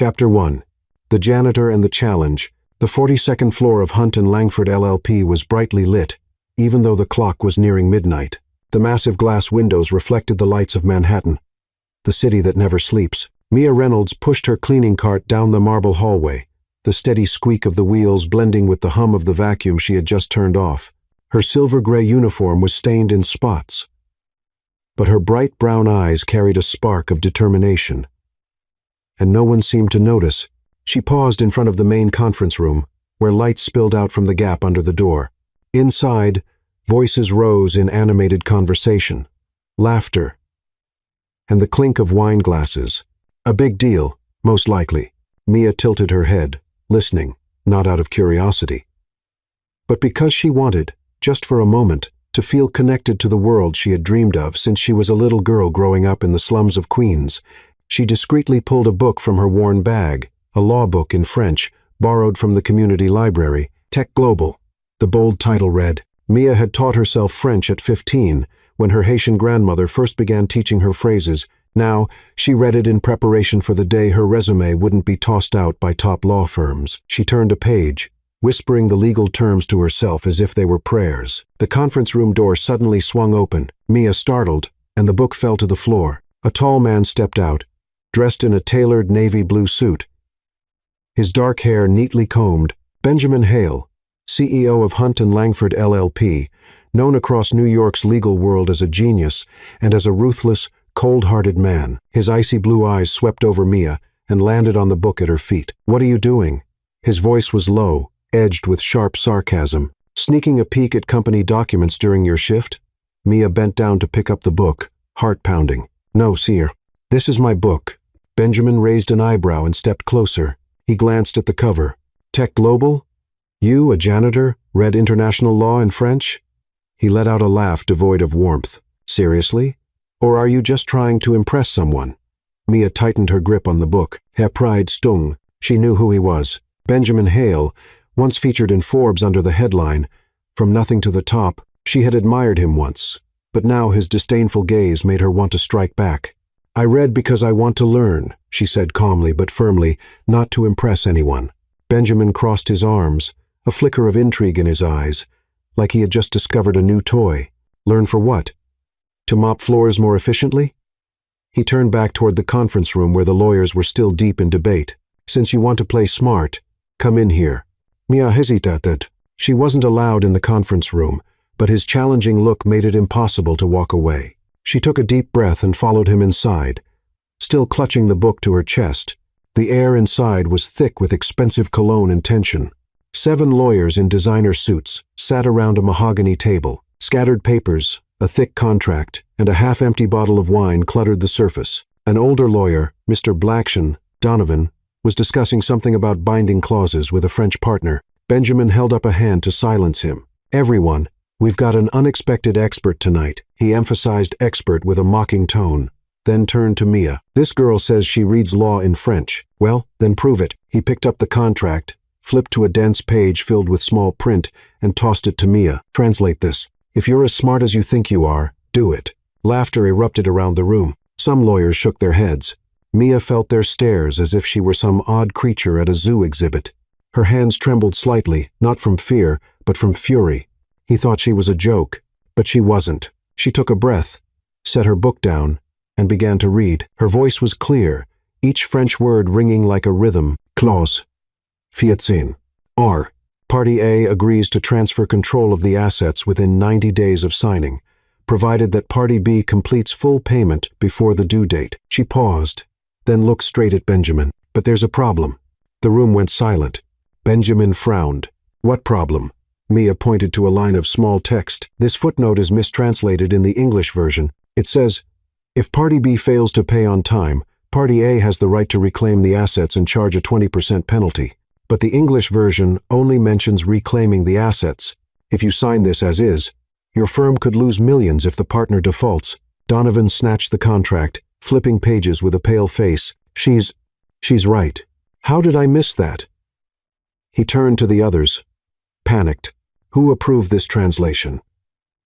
Chapter 1. The Janitor and the Challenge. The 42nd floor of Hunt and Langford LLP was brightly lit, even though the clock was nearing midnight. The massive glass windows reflected the lights of Manhattan, the city that never sleeps. Mia Reynolds pushed her cleaning cart down the marble hallway, the steady squeak of the wheels blending with the hum of the vacuum she had just turned off. Her silver-gray uniform was stained in spots, but her bright brown eyes carried a spark of determination. And no one seemed to notice. She paused in front of the main conference room, where light spilled out from the gap under the door. Inside, voices rose in animated conversation, laughter, and the clink of wine glasses. A big deal, most likely. Mia tilted her head, listening, not out of curiosity, but because she wanted, just for a moment, to feel connected to the world she had dreamed of since she was a little girl growing up in the slums of Queens. She discreetly pulled a book from her worn bag, a law book in French, borrowed from the community library, Tech Global. The bold title read. Mia had taught herself French at 15, when her Haitian grandmother first began teaching her phrases. Now, she read it in preparation for the day her resume wouldn't be tossed out by top law firms. She turned a page, whispering the legal terms to herself as if they were prayers. The conference room door suddenly swung open. Mia startled, and the book fell to the floor. A tall man stepped out, dressed in a tailored navy blue suit, his dark hair neatly combed. Benjamin Hale, CEO of Hunt and Langford LLP, known across New York's legal world as a genius and as a ruthless, cold-hearted man. His icy blue eyes swept over Mia and landed on the book at her feet. "What are you doing?" His voice was low, edged with sharp sarcasm. "Sneaking a peek at company documents during your shift?" Mia bent down to pick up the book, heart pounding. "No, sir. This is my book." Benjamin raised an eyebrow and stepped closer. He glanced at the cover. "Tech Global? You, a janitor, read international law in French?" He let out a laugh devoid of warmth. "Seriously? Or are you just trying to impress someone?" Mia tightened her grip on the book. Her pride stung. She knew who he was. Benjamin Hale, once featured in Forbes under the headline, "From Nothing to the Top." She had admired him once, but now his disdainful gaze made her want to strike back. "I read because I want to learn," she said calmly but firmly, not to impress anyone. Benjamin crossed his arms, a flicker of intrigue in his eyes, like he had just discovered a new toy. "Learn for what? To mop floors more efficiently?" He turned back toward the conference room where the lawyers were still deep in debate. "Since you want to play smart, come in here." Mia hesitated. She wasn't allowed in the conference room, but his challenging look made it impossible to walk away. She took a deep breath and followed him inside, still clutching the book to her chest. The air inside was thick with expensive cologne and tension. 7 lawyers in designer suits sat around a mahogany table. Scattered papers, a thick contract, and a half-empty bottle of wine cluttered the surface. An older lawyer, Mr. Blackshan, Donovan, was discussing something about binding clauses with a French partner. Benjamin held up a hand to silence him. "Everyone, we've got an unexpected expert tonight." He emphasized expert with a mocking tone, then turned to Mia. "This girl says she reads law in French. Well, then prove it." He picked up the contract, flipped to a dense page filled with small print, and tossed it to Mia. "Translate this. If you're as smart as you think you are, do it." Laughter erupted around the room. Some lawyers shook their heads. Mia felt their stares as if she were some odd creature at a zoo exhibit. Her hands trembled slightly, not from fear, but from fury. He thought she was a joke, but she wasn't. She took a breath, set her book down, and began to read. Her voice was clear, each French word ringing like a rhythm. Clause 14. R. Party A agrees to transfer control of the assets within 90 days of signing, provided that Party B completes full payment before the due date. She paused, then looked straight at Benjamin. "But there's a problem." The room went silent. Benjamin frowned. "What problem?" Mia pointed to a line of small text. "This footnote is mistranslated in the English version. It says, if Party B fails to pay on time, Party A has the right to reclaim the assets and charge a 20% penalty. But the English version only mentions reclaiming the assets. If you sign this as is, your firm could lose millions if the partner defaults." Donovan snatched the contract, flipping pages with a pale face. She's right. How did I miss that?" He turned to the others, panicked. "Who approved this translation?"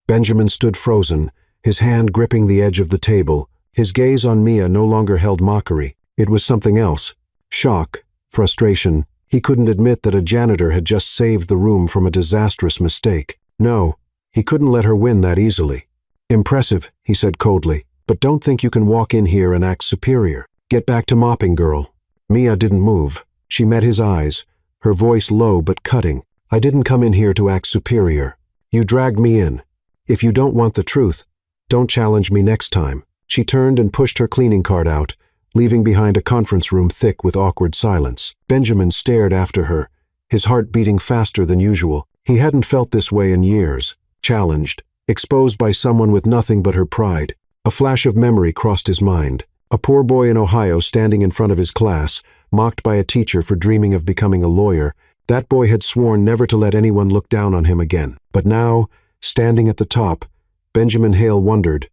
Benjamin stood frozen, his hand gripping the edge of the table. His gaze on Mia no longer held mockery. It was something else, Shock, frustration. He couldn't admit that a janitor had just saved the room from a disastrous mistake. No, he couldn't let her win that easily. Impressive, he said coldly, but don't think you can walk in here and act superior. Get back to mopping, girl. Mia didn't move. She met his eyes, her voice low but cutting. I didn't come in here to act superior. You dragged me in. If you don't want the truth, don't challenge me next time. She turned and pushed her cleaning cart out, leaving behind a conference room thick with awkward silence. Benjamin stared after her, his heart beating faster than usual. He hadn't felt this way in years. Challenged, exposed by someone with nothing but her pride. A flash of memory crossed his mind. A poor boy in Ohio standing in front of his class, mocked by a teacher for dreaming of becoming a lawyer. That boy had sworn never to let anyone look down on him again. But now, standing at the top, Benjamin Hale wondered,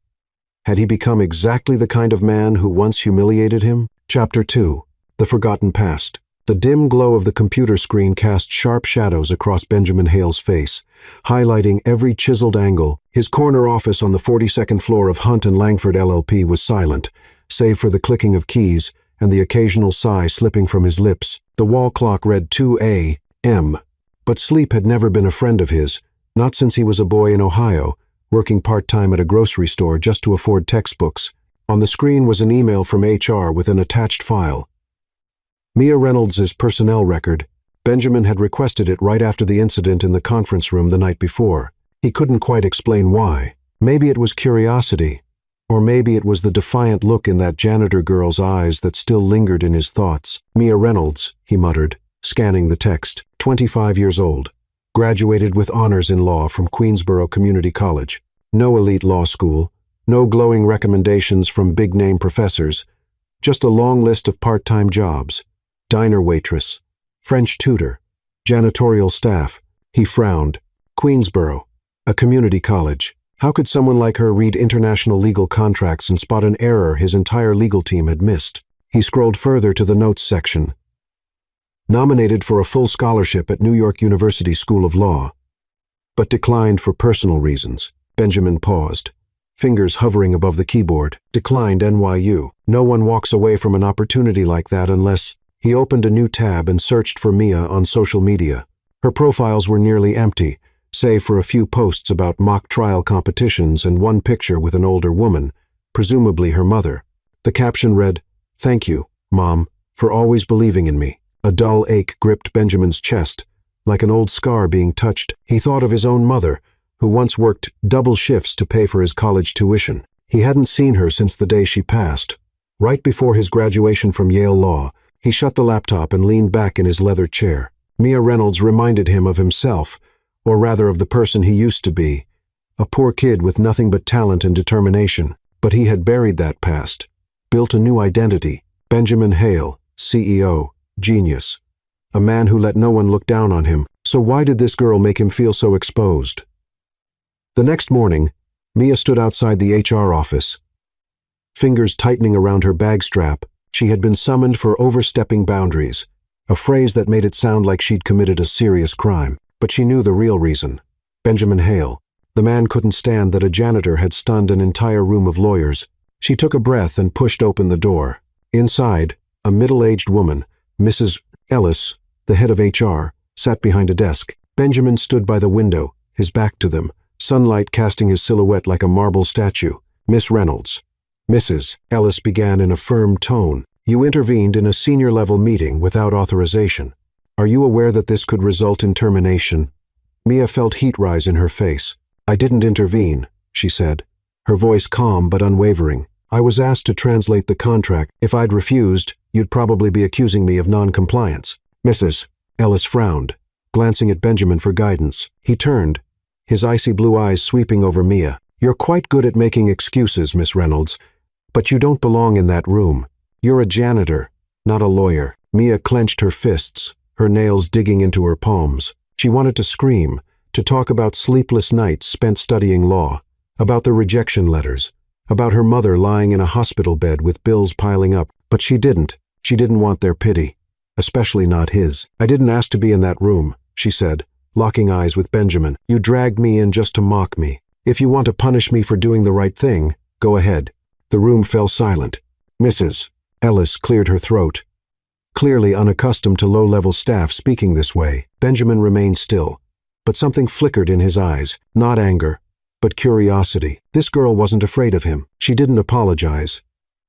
had he become exactly the kind of man who once humiliated him? Chapter 2. The Forgotten Past. The dim glow of the computer screen cast sharp shadows across Benjamin Hale's face, highlighting every chiseled angle. His corner office on the 42nd floor of Hunt and Langford LLP was silent, save for the clicking of keys and the occasional sigh slipping from his lips. The wall clock read 2 a.m., but sleep had never been a friend of his, not since he was a boy in Ohio, working part-time at a grocery store just to afford textbooks. On the screen was an email from HR with an attached file. Mia Reynolds' personnel record. Benjamin had requested it right after the incident in the conference room the night before. He couldn't quite explain why. Maybe it was curiosity, or maybe it was the defiant look in that janitor girl's eyes that still lingered in his thoughts. Mia Reynolds, he muttered, scanning the text. 25 years old. Graduated with honors in law from Queensborough Community College. No elite law school, no glowing recommendations from big-name professors, just a long list of part-time jobs. Diner waitress, French tutor, janitorial staff. He frowned. Queensborough, a community college. How could someone like her read international legal contracts and spot an error his entire legal team had missed? He scrolled further to the notes section. Nominated for a full scholarship at New York University School of Law, but declined for personal reasons. Benjamin paused, fingers hovering above the keyboard. Declined NYU. No one walks away from an opportunity like that unless... He opened a new tab and searched for Mia on social media. Her profiles were nearly empty, save for a few posts about mock trial competitions and one picture with an older woman, presumably her mother. The caption read, "Thank you, Mom, for always believing in me." A dull ache gripped Benjamin's chest, like an old scar being touched. He thought of his own mother, who once worked double shifts to pay for his college tuition. He hadn't seen her since the day she passed. Right before his graduation from Yale Law, he shut the laptop and leaned back in his leather chair. Mia Reynolds reminded him of himself, or rather of the person he used to be. A poor kid with nothing but talent and determination. But he had buried that past, built a new identity. Benjamin Hale, CEO. Genius. A man who let no one look down on him. So why did this girl make him feel so exposed? The next morning, Mia stood outside the HR office. Fingers tightening around her bag strap, she had been summoned for overstepping boundaries, a phrase that made it sound like she'd committed a serious crime. But she knew the real reason. Benjamin Hale. The man couldn't stand that a janitor had stunned an entire room of lawyers. She took a breath and pushed open the door. Inside, a middle-aged woman, Mrs. Ellis, the head of HR, sat behind a desk. Benjamin stood by the window, his back to them, sunlight casting his silhouette like a marble statue. Miss Reynolds. Mrs. Ellis began in a firm tone. You intervened in a senior-level meeting without authorization. Are you aware that this could result in termination? Mia felt heat rise in her face. I didn't intervene, she said, her voice calm but unwavering. I was asked to translate the contract. If I'd refused, you'd probably be accusing me of non-compliance. Mrs. Ellis frowned, glancing at Benjamin for guidance. He turned, his icy blue eyes sweeping over Mia. You're quite good at making excuses, Miss Reynolds, but you don't belong in that room. You're a janitor, not a lawyer. Mia clenched her fists, her nails digging into her palms. She wanted to scream, to talk about sleepless nights spent studying law, about the rejection letters, about her mother lying in a hospital bed with bills piling up, but she didn't. She didn't want their pity, especially not his. I didn't ask to be in that room, she said, locking eyes with Benjamin. You dragged me in just to mock me. If you want to punish me for doing the right thing, go ahead. The room fell silent. Mrs. Ellis cleared her throat. clearly unaccustomed to low-level staff speaking this way. Benjamin remained still, but something flickered in his eyes, not anger, but curiosity. This girl wasn't afraid of him. She didn't apologize,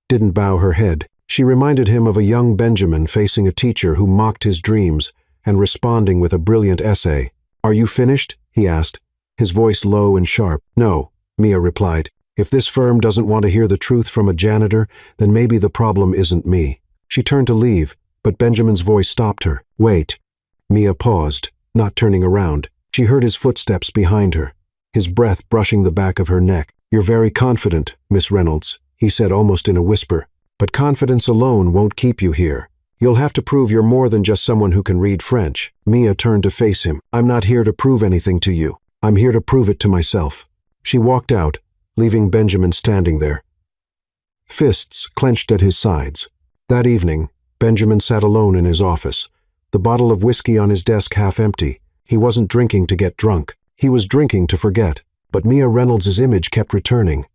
didn't bow her head. She reminded him of a young Benjamin facing a teacher who mocked his dreams and responding with a brilliant essay. "Are you finished?" he asked, his voice low and sharp. "No," Mia replied. "If this firm doesn't want to hear the truth from a janitor, then maybe the problem isn't me." She turned to leave, but Benjamin's voice stopped her. "Wait." Mia paused, not turning around. She heard his footsteps behind her, his breath brushing the back of her neck. "You're very confident, Miss Reynolds," he said almost in a whisper. "But confidence alone won't keep you here. You'll have to prove you're more than just someone who can read French." Mia turned to face him. "I'm not here to prove anything to you. I'm here to prove it to myself." She walked out, leaving Benjamin standing there, fists clenched at his sides. That evening, Benjamin sat alone in his office, the bottle of whiskey on his desk half empty. He wasn't drinking to get drunk. He was drinking to forget. But Mia Reynolds' image kept returning.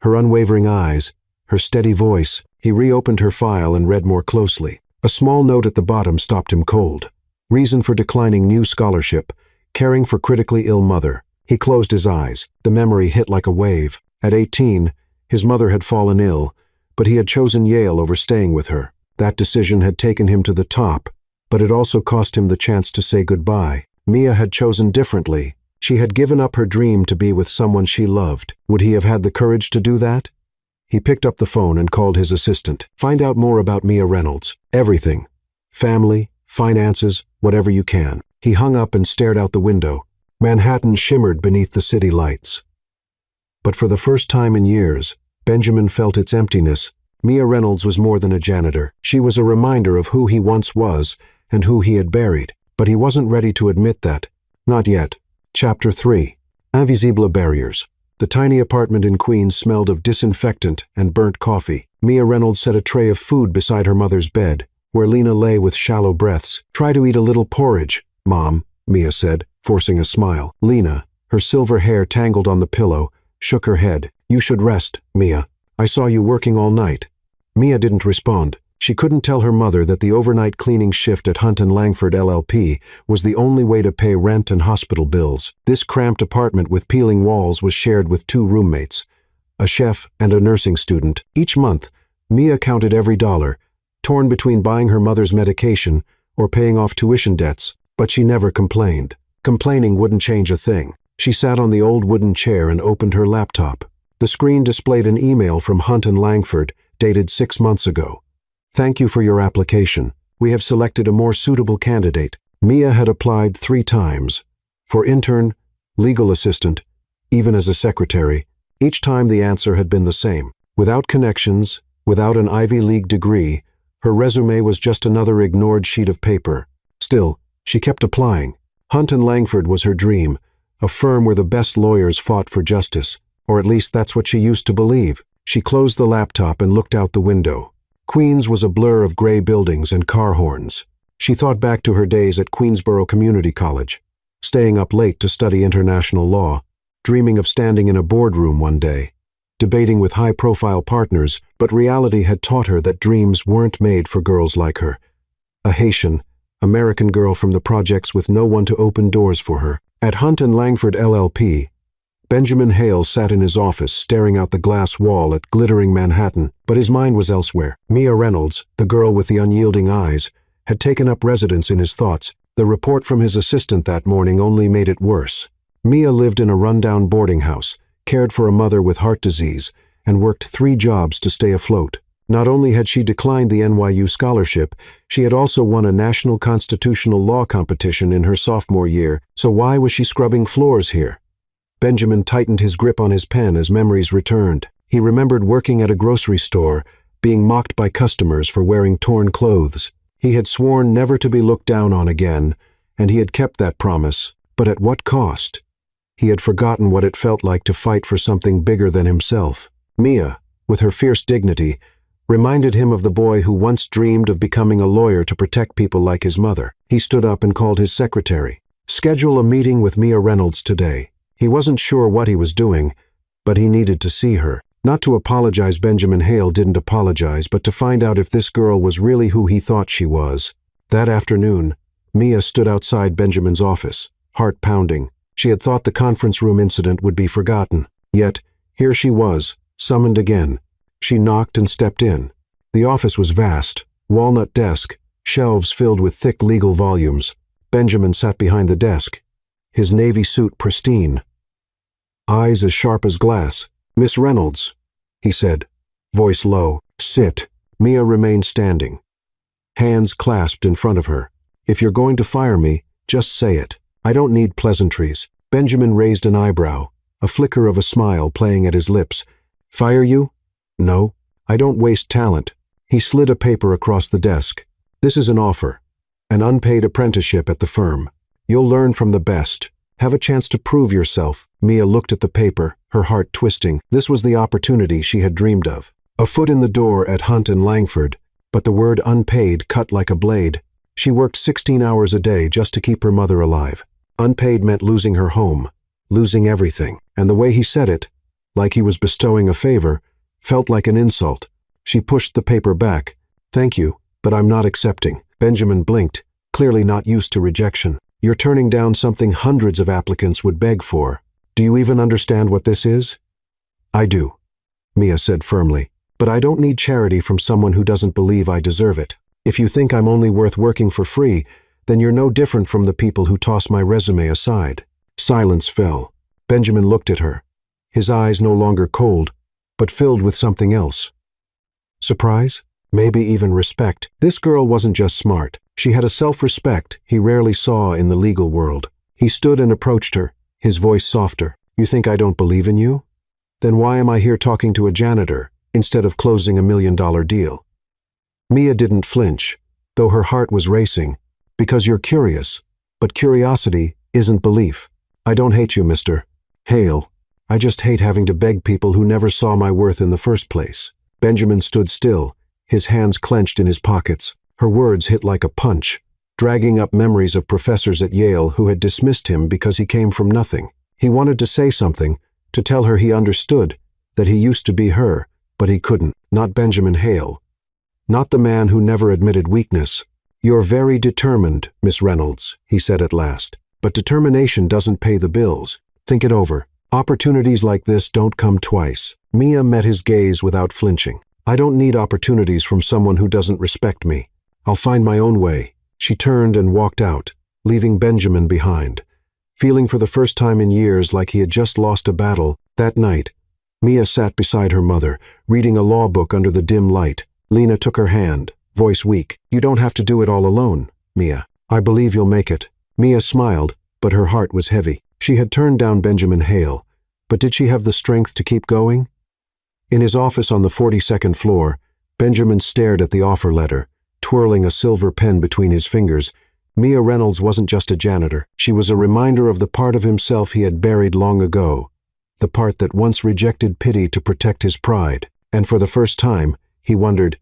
Her unwavering eyes, her steady voice. He reopened her file and read more closely. A small note at the bottom stopped him cold. Reason for declining new scholarship, caring for critically ill mother. He closed his eyes. The memory hit like a wave. At 18, his mother had fallen ill, but he had chosen Yale over staying with her. That decision had taken him to the top, but it also cost him the chance to say goodbye. Mia had chosen differently. She had given up her dream to be with someone she loved. Would he have had the courage to do that? He picked up the phone and called his assistant. "Find out more about Mia Reynolds. Everything. Family, finances, whatever you can." He hung up and stared out the window. Manhattan shimmered beneath the city lights. But for the first time in years, Benjamin felt its emptiness. Mia Reynolds was more than a janitor. She was a reminder of who he once was and who he had buried. But he wasn't ready to admit that. Not yet. Chapter 3. Invisible Barriers. The tiny apartment in Queens smelled of disinfectant and burnt coffee. Mia Reynolds set a tray of food beside her mother's bed, where Lena lay with shallow breaths. "Try to eat a little porridge, Mom," Mia said, forcing a smile. Lena, her silver hair tangled on the pillow, shook her head. "You should rest, Mia. I saw you working all night." Mia didn't respond. She couldn't tell her mother that the overnight cleaning shift at Hunt and Langford LLP was the only way to pay rent and hospital bills. This cramped apartment with peeling walls was shared with 2 roommates, a chef and a nursing student. Each month, Mia counted every dollar, torn between buying her mother's medication or paying off tuition debts, but she never complained. Complaining wouldn't change a thing. She sat on the old wooden chair and opened her laptop. The screen displayed an email from Hunt and Langford, dated 6 months ago. "Thank you for your application. We have selected a more suitable candidate." Mia had applied 3 times. For intern, legal assistant, even as a secretary. Each time the answer had been the same. Without connections, without an Ivy League degree, her resume was just another ignored sheet of paper. Still, she kept applying. Hunt and Langford was her dream, a firm where the best lawyers fought for justice. Or at least that's what she used to believe. She closed the laptop and looked out the window. Queens was a blur of gray buildings and car horns. She thought back to her days at Queensboro Community College, staying up late to study international law, dreaming of standing in a boardroom one day, debating with high-profile partners, but reality had taught her that dreams weren't made for girls like her. A Haitian, American girl from the projects with no one to open doors for her. At Hunt and Langford LLP, Benjamin Hale sat in his office staring out the glass wall at glittering Manhattan, but his mind was elsewhere. Mia Reynolds, the girl with the unyielding eyes, had taken up residence in his thoughts. The report from his assistant that morning only made it worse. Mia lived in a rundown boarding house, cared for a mother with heart disease, and worked 3 jobs to stay afloat. Not only had she declined the NYU scholarship, she had also won a national constitutional law competition in her sophomore year, so why was she scrubbing floors here? Benjamin tightened his grip on his pen as memories returned. He remembered working at a grocery store, being mocked by customers for wearing torn clothes. He had sworn never to be looked down on again, and he had kept that promise, but at what cost? He had forgotten what it felt like to fight for something bigger than himself. Mia, with her fierce dignity, reminded him of the boy who once dreamed of becoming a lawyer to protect people like his mother. He stood up and called his secretary. "Schedule a meeting with Mia Reynolds today." He wasn't sure what he was doing, but he needed to see her. Not to apologize, Benjamin Hale didn't apologize, but to find out if this girl was really who he thought she was. That afternoon, Mia stood outside Benjamin's office, heart pounding. She had thought the conference room incident would be forgotten. Yet, here she was, summoned again. She knocked and stepped in. The office was vast, walnut desk, shelves filled with thick legal volumes. Benjamin sat behind the desk, his navy suit pristine, eyes as sharp as glass. "Miss Reynolds," he said, voice low. "Sit." Mia remained standing, hands clasped in front of her. "If you're going to fire me, just say it. I don't need pleasantries." Benjamin raised an eyebrow, a flicker of a smile playing at his lips. "Fire you? No, I don't waste talent." He slid a paper across the desk. "This is an offer. An unpaid apprenticeship at the firm. You'll learn from the best. Have a chance to prove yourself." Mia looked at the paper, her heart twisting. This was the opportunity she had dreamed of. A foot in the door at Hunt and Langford, but the word unpaid cut like a blade. She worked 16 hours a day just to keep her mother alive. Unpaid meant losing her home, losing everything. And the way he said it, like he was bestowing a favor, felt like an insult. She pushed the paper back. "Thank you, but I'm not accepting." Benjamin blinked, clearly not used to rejection. "You're turning down something hundreds of applicants would beg for. Do you even understand what this is?" "I do," Mia said firmly, "but I don't need charity from someone who doesn't believe I deserve it. If you think I'm only worth working for free, then you're no different from the people who toss my resume aside." Silence fell. Benjamin looked at her, his eyes no longer cold, but filled with something else. Surprise? Maybe even respect. This girl wasn't just smart. She had a self-respect he rarely saw in the legal world. He stood and approached her, his voice softer. "You think I don't believe in you? Then why am I here talking to a janitor instead of closing $1 million deal?" Mia didn't flinch, though her heart was racing. "Because you're curious, but curiosity isn't belief. I don't hate you, Mr. Hale. I just hate having to beg people who never saw my worth in the first place." Benjamin stood still, his hands clenched in his pockets. Her words hit like a punch, dragging up memories of professors at Yale who had dismissed him because he came from nothing. He wanted to say something, to tell her he understood, that he used to be her, but he couldn't. Not Benjamin Hale. Not the man who never admitted weakness. "You're very determined, Miss Reynolds," he said at last. "But determination doesn't pay the bills. Think it over. Opportunities like this don't come twice." Mia met his gaze without flinching. "I don't need opportunities from someone who doesn't respect me. I'll find my own way." She turned and walked out, leaving Benjamin behind, feeling for the first time in years like he had just lost a battle. That night, Mia sat beside her mother, reading a law book under the dim light. Lena took her hand, voice weak. "You don't have to do it all alone, Mia. I believe you'll make it." Mia smiled, but her heart was heavy. She had turned down Benjamin Hale, but did she have the strength to keep going? In his office on the 42nd floor, Benjamin stared at the offer letter, twirling a silver pen between his fingers. Mia Reynolds wasn't just a janitor. She was a reminder of the part of himself he had buried long ago, the part that once rejected pity to protect his pride. And for the first time, he wondered,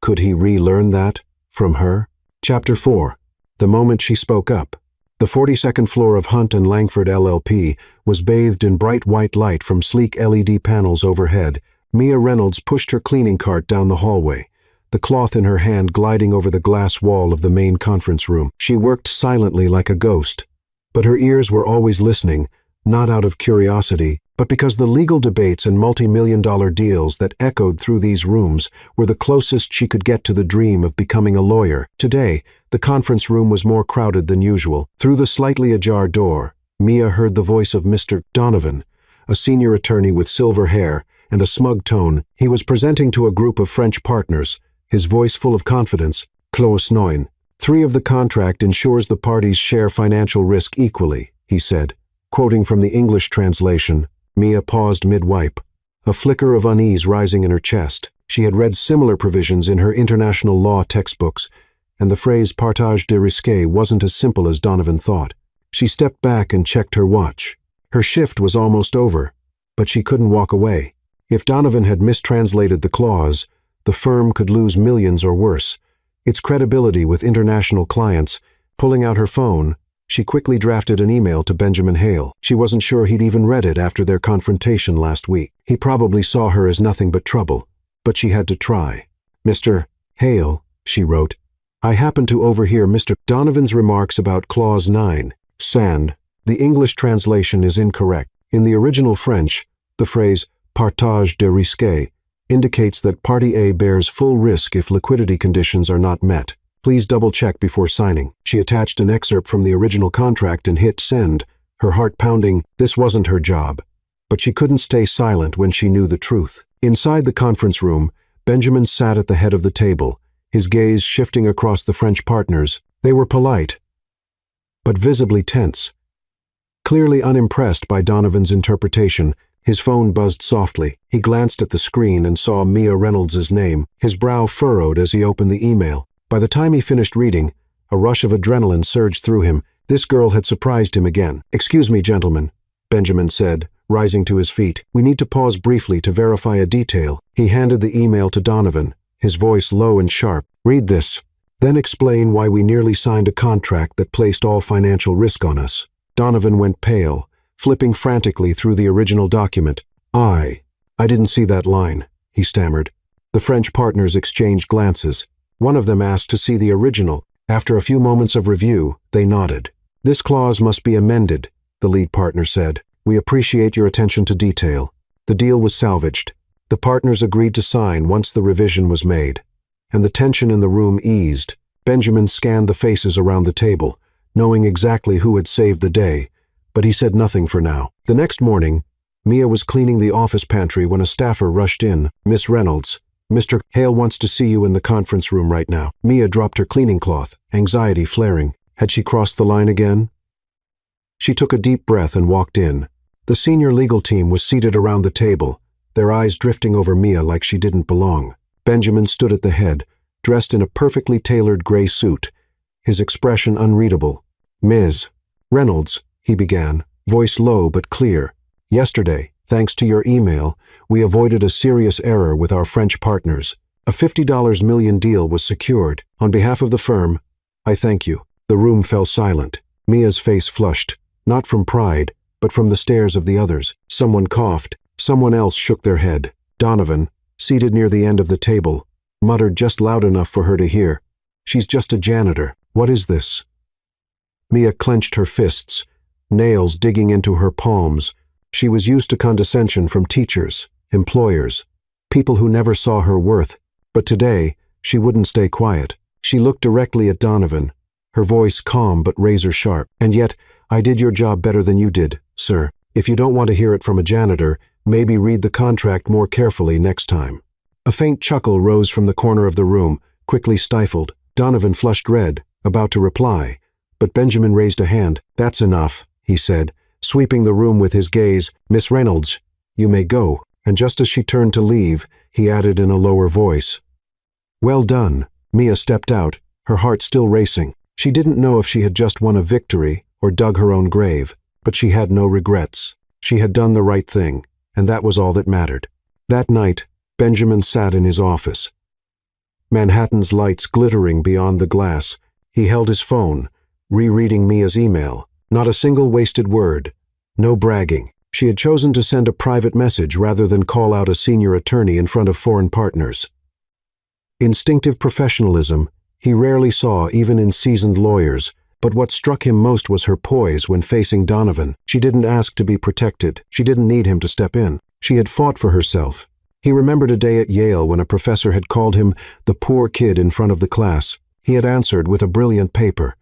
could he relearn that from her? Chapter 4. The moment she spoke up. The 42nd floor of Hunt and Langford LLP was bathed in bright white light from sleek LED panels overhead. Mia Reynolds pushed her cleaning cart down the hallway, the cloth in her hand gliding over the glass wall of the main conference room. She worked silently like a ghost, but her ears were always listening, not out of curiosity, but because the legal debates and multi-million-dollar deals that echoed through these rooms were the closest she could get to the dream of becoming a lawyer. Today, the conference room was more crowded than usual. Through the slightly ajar door, Mia heard the voice of Mr. Donovan, a senior attorney with silver hair and a smug tone. He was presenting to a group of French partners, his voice full of confidence. Clause 9. 3 of the contract ensures the parties share financial risk equally, he said. Quoting from the English translation, Mia paused mid-wipe, a flicker of unease rising in her chest. She had read similar provisions in her international law textbooks, and the phrase partage de risque wasn't as simple as Donovan thought. She stepped back and checked her watch. Her shift was almost over, but she couldn't walk away. If Donovan had mistranslated the clause, the firm could lose millions or worse. Its credibility with international clients. Pulling out her phone, She quickly drafted an email to Benjamin Hale. She wasn't sure he'd even read it after their confrontation last week. He probably saw her as nothing but trouble, but she had to try. "Mr. Hale," she wrote, "I happened to overhear Mr. Donovan's remarks about Clause 9, sand. The English translation is incorrect. In the original French, the phrase partage de risque indicates that Party A bears full risk if liquidity conditions are not met. Please double-check before signing." She attached an excerpt from the original contract and hit send, her heart pounding. This wasn't her job. But she couldn't stay silent when she knew the truth. Inside the conference room, Benjamin sat at the head of the table, his gaze shifting across the French partners. They were polite, but visibly tense. Clearly unimpressed by Donovan's interpretation, his phone buzzed softly. He glanced at the screen and saw Mia Reynolds's name. His brow furrowed as he opened the email. By the time he finished reading, a rush of adrenaline surged through him. This girl had surprised him again. "Excuse me, gentlemen," Benjamin said, rising to his feet. "We need to pause briefly to verify a detail." He handed the email to Donovan, his voice low and sharp. "Read this, then explain why we nearly signed a contract that placed all financial risk on us." Donovan went pale, flipping frantically through the original document. I didn't see that line," he stammered. The French partners exchanged glances. One of them asked to see the original. After a few moments of review, they nodded. "This clause must be amended," the lead partner said. "We appreciate your attention to detail." The deal was salvaged. The partners agreed to sign once the revision was made, and the tension in the room eased. Benjamin scanned the faces around the table, knowing exactly who had saved the day, but he said nothing for now. The next morning, Mia was cleaning the office pantry when a staffer rushed in. "Miss Reynolds, Mr. Hale wants to see you in the conference room right now." Mia dropped her cleaning cloth, anxiety flaring. Had she crossed the line again? She took a deep breath and walked in. The senior legal team was seated around the table, their eyes drifting over Mia like she didn't belong. Benjamin stood at the head, dressed in a perfectly tailored gray suit, his expression unreadable. "Ms. Reynolds," he began, voice low but clear. "Yesterday, thanks to your email, we avoided a serious error with our French partners. A $50 million deal was secured. On behalf of the firm, I thank you." The room fell silent. Mia's face flushed, not from pride, but from the stares of the others. Someone coughed. Someone else shook their head. Donovan, seated near the end of the table, muttered just loud enough for her to hear, "She's just a janitor. What is this?" Mia clenched her fists, nails digging into her palms. She was used to condescension from teachers, employers, people who never saw her worth, but today she wouldn't stay quiet. She looked directly at Donovan, her voice calm but razor-sharp. "And yet, I did your job better than you did, sir. If you don't want to hear it from a janitor, maybe read the contract more carefully next time." A faint chuckle rose from the corner of the room, quickly stifled. Donovan flushed red, about to reply, but Benjamin raised a hand. "That's enough," he said, sweeping the room with his gaze. "Miss Reynolds, you may go." And just as she turned to leave, he added in a lower voice, "Well done." Mia stepped out, her heart still racing. She didn't know if she had just won a victory or dug her own grave, but she had no regrets. She had done the right thing, and that was all that mattered. That night, Benjamin sat in his office, Manhattan's lights glittering beyond the glass. He held his phone, rereading Mia's email. Not a single wasted word. No bragging. She had chosen to send a private message rather than call out a senior attorney in front of foreign partners. Instinctive professionalism he rarely saw even in seasoned lawyers, but what struck him most was her poise when facing Donovan. She didn't ask to be protected. She didn't need him to step in. She had fought for herself. He remembered a day at Yale when a professor had called him the poor kid in front of the class. He had answered with a brilliant paper,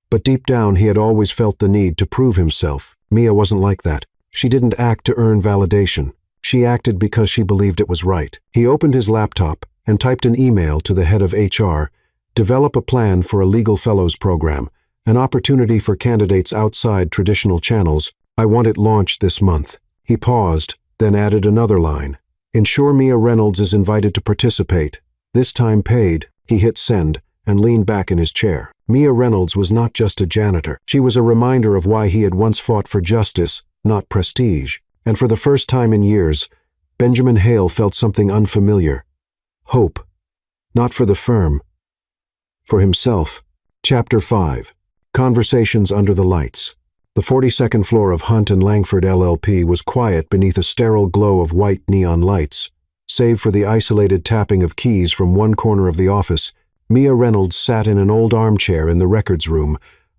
but deep down he had always felt the need to prove himself. Mia wasn't like that. She didn't act to earn validation. She acted because she believed it was right. He opened his laptop and typed an email to the head of HR, "Develop a plan for a legal fellows program, an opportunity for candidates outside traditional channels. I want it launched this month." He paused, then added another line. "Ensure Mia Reynolds is invited to participate, this time paid." He hit send and leaned back in his chair. Mia Reynolds was not just a janitor. She was a reminder of why he had once fought for justice, not prestige. And for the first time in years, Benjamin Hale felt something unfamiliar. Hope. Not for the firm. For himself. Chapter 5. Conversations under the lights. The 42nd floor of Hunt and Langford LLP was quiet beneath a sterile glow of white neon lights. Save for the isolated tapping of keys from one corner of the office, Mia Reynolds sat in an old armchair in the records room,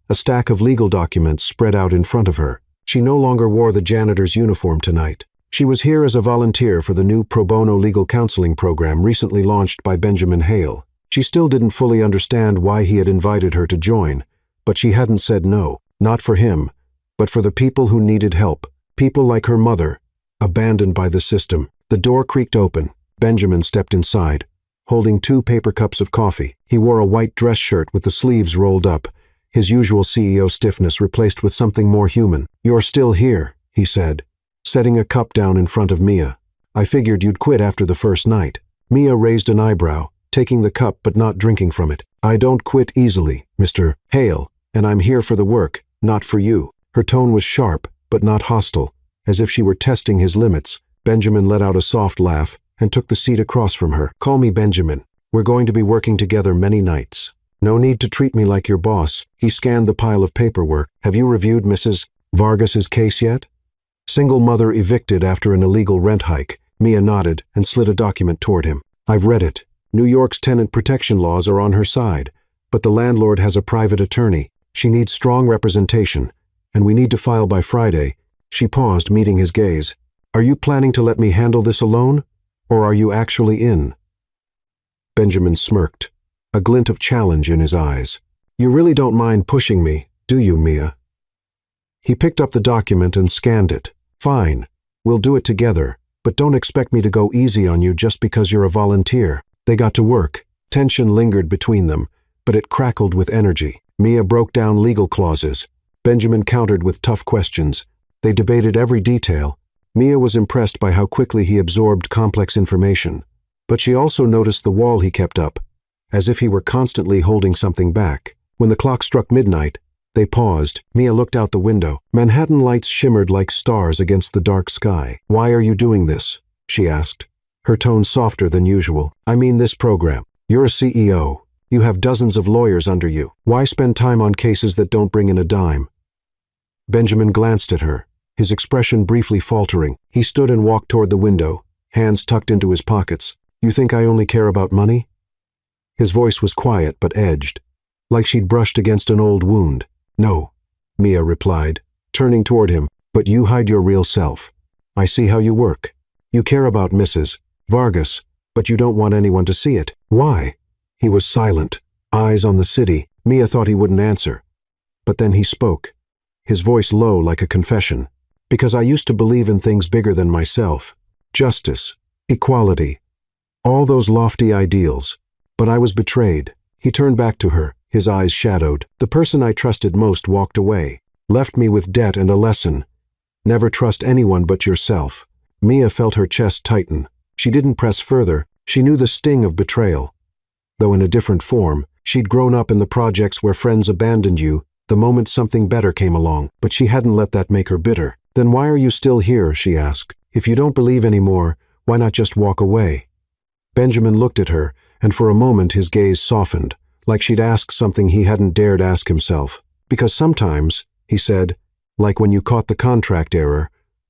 a stack of legal documents spread out in front of her. She no longer wore the janitor's uniform tonight. She was here as a volunteer for the new pro bono legal counseling program recently launched by Benjamin Hale. She still didn't fully understand why he had invited her to join, but she hadn't said no, not for him, but for the people who needed help, people like her mother, abandoned by the system. The door creaked open. Benjamin stepped inside, holding 2 paper cups of coffee. He wore a white dress shirt with the sleeves rolled up, his usual CEO stiffness replaced with something more human. "You're still here," he said, setting a cup down in front of Mia. "I figured you'd quit after the first night." Mia raised an eyebrow, taking the cup but not drinking from it. "I don't quit easily, Mr. Hale, and I'm here for the work, not for you." Her tone was sharp, but not hostile, as if she were testing his limits. Benjamin let out a soft laugh and took the seat across from her. "Call me Benjamin. We're going to be working together many nights. No need to treat me like your boss." He scanned the pile of paperwork. "Have you reviewed Mrs. Vargas's case yet?" "Single mother evicted after an illegal rent hike." Mia nodded and slid a document toward him. "I've read it. New York's tenant protection laws are on her side, but the landlord has a private attorney. She needs strong representation, and we need to file by Friday." She paused, meeting his gaze. "Are you planning to let me handle this alone, or are you actually in?" Benjamin smirked, a glint of challenge in his eyes. "You really don't mind pushing me, do you, Mia?" He picked up the document and scanned it. "Fine, we'll do it together, but don't expect me to go easy on you just because you're a volunteer." They got to work. Tension lingered between them, but it crackled with energy. Mia broke down legal clauses. Benjamin countered with tough questions. They debated every detail. Mia was impressed by how quickly he absorbed complex information, but she also noticed the wall he kept up, as if he were constantly holding something back. When the clock struck midnight, they paused. Mia looked out the window. Manhattan lights shimmered like stars against the dark sky. "Why are you doing this?" she asked, her tone softer than usual. "I mean this program. You're a CEO. You have dozens of lawyers under you. Why spend time on cases that don't bring in a dime?" Benjamin glanced at her, his expression briefly faltering. He stood and walked toward the window, hands tucked into his pockets. "You think I only care about money?" His voice was quiet but edged, like she'd brushed against an old wound. "No," Mia replied, turning toward him, "but you hide your real self. I see how you work. You care about Mrs. Vargas, but you don't want anyone to see it. Why?" He was silent, eyes on the city. Mia thought he wouldn't answer. But then he spoke, his voice low like a confession. "Because I used to believe in things bigger than myself. Justice, equality, all those lofty ideals. But I was betrayed." He turned back to her, his eyes shadowed. "The person I trusted most walked away, left me with debt and a lesson. Never trust anyone but yourself." Mia felt her chest tighten. She didn't press further. She knew the sting of betrayal. Though in a different form, she'd grown up in the projects where friends abandoned you the moment something better came along. But she hadn't let that make her bitter. "Then why are you still here?" she asked. "If you don't believe anymore, why not just walk away?" Benjamin looked at her, and for a moment his gaze softened, like she'd asked something he hadn't dared ask himself. "Because sometimes," he said, "like when you caught the contract error,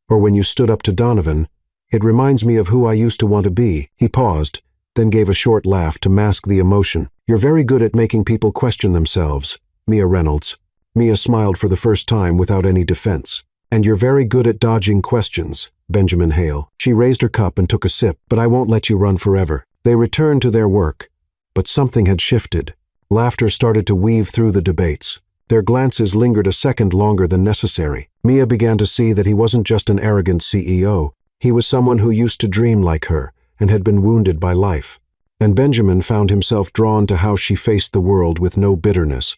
or when you stood up to Donovan, it reminds me of who I used to want to be." He paused, then gave a short laugh to mask the emotion. "You're very good at making people question themselves, Mia Reynolds." Mia smiled for the first time without any defense. "And you're very good at dodging questions, Benjamin Hale." She raised her cup and took a sip. "But I won't let you run forever." They returned to their work, but something had shifted. Laughter started to weave through the debates. Their glances lingered a second longer than necessary. Mia began to see that he wasn't just an arrogant CEO. He was someone who used to dream like her and had been wounded by life. And Benjamin found himself drawn to how she faced the world with no bitterness,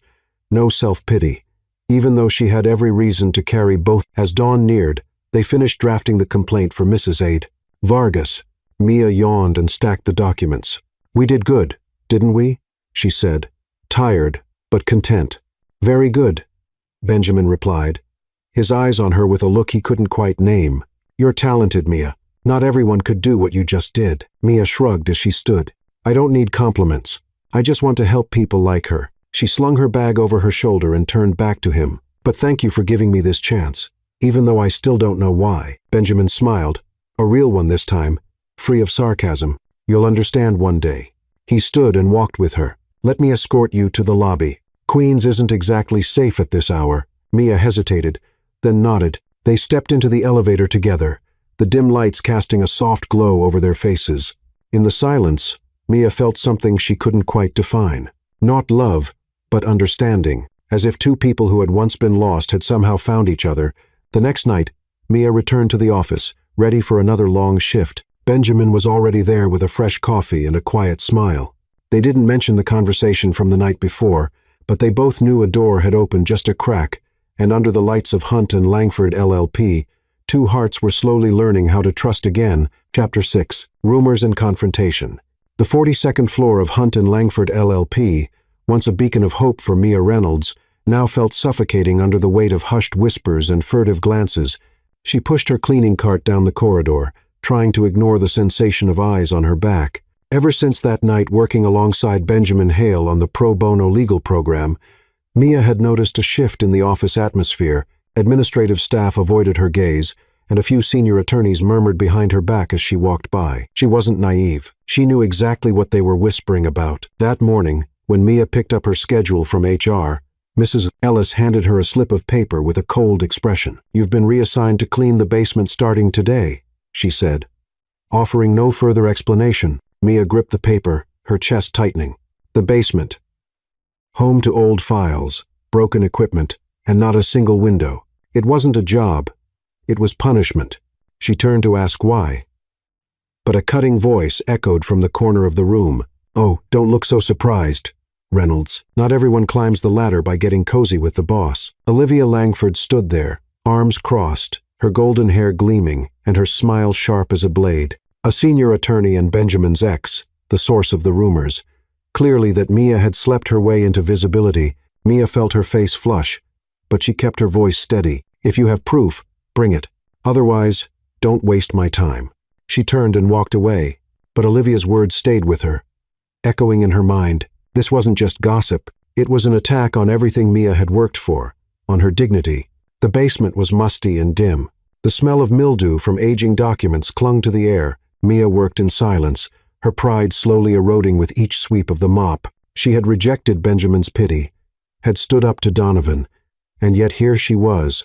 no self-pity, even though she had every reason to carry both. As dawn neared, they finished drafting the complaint for Mrs. Vargas. Mia yawned and stacked the documents. "We did good, didn't we?" she said, tired but content. "Very good," Benjamin replied, his eyes on her with a look he couldn't quite name. "You're talented, Mia. Not everyone could do what you just did." Mia shrugged as she stood. "I don't need compliments. I just want to help people like her." She slung her bag over her shoulder and turned back to him. "But thank you for giving me this chance, even though I still don't know why." Benjamin smiled, a real one this time, free of sarcasm. "You'll understand one day." He stood and walked with her. "Let me escort you to the lobby. Queens isn't exactly safe at this hour." Mia hesitated, then nodded. They stepped into the elevator together, the dim lights casting a soft glow over their faces. In the silence, Mia felt something she couldn't quite define. Not love, but understanding, as if two people who had once been lost had somehow found each other. The next night, Mia returned to the office, ready for another long shift. Benjamin was already there with a fresh coffee and a quiet smile. They didn't mention the conversation from the night before, but they both knew a door had opened just a crack, and under the lights of Hunt and Langford LLP, two hearts were slowly learning how to trust again. Chapter 6. Rumors and Confrontation. The 42nd floor of Hunt and Langford LLP, once a beacon of hope for Mia Reynolds, now felt suffocating under the weight of hushed whispers and furtive glances. She pushed her cleaning cart down the corridor, trying to ignore the sensation of eyes on her back. Ever since that night working alongside Benjamin Hale on the pro bono legal program, Mia had noticed a shift in the office atmosphere. Administrative staff avoided her gaze, and a few senior attorneys murmured behind her back as she walked by. She wasn't naive. She knew exactly what they were whispering about. That morning, when Mia picked up her schedule from HR, Mrs. Ellis handed her a slip of paper with a cold expression. "You've been reassigned to clean the basement starting today," she said. Offering no further explanation, Mia gripped the paper, her chest tightening. The basement. Home to old files, broken equipment, and not a single window. It wasn't a job. It was punishment. She turned to ask why. But a cutting voice echoed from the corner of the room. "Oh, don't look so surprised, Reynolds. Not everyone climbs the ladder by getting cozy with the boss." Olivia Langford stood there, arms crossed, her golden hair gleaming, and her smile sharp as a blade. A senior attorney and Benjamin's ex, the source of the rumors. Clearly that Mia had slept her way into visibility. Mia felt her face flush, but she kept her voice steady. "If you have proof, bring it. Otherwise, don't waste my time." She turned and walked away, but Olivia's words stayed with her, echoing in her mind. This wasn't just gossip. It was an attack on everything Mia had worked for, on her dignity. The basement was musty and dim. The smell of mildew from aging documents clung to the air. Mia worked in silence, her pride slowly eroding with each sweep of the mop. She had rejected Benjamin's pity, had stood up to Donovan, and yet here she was,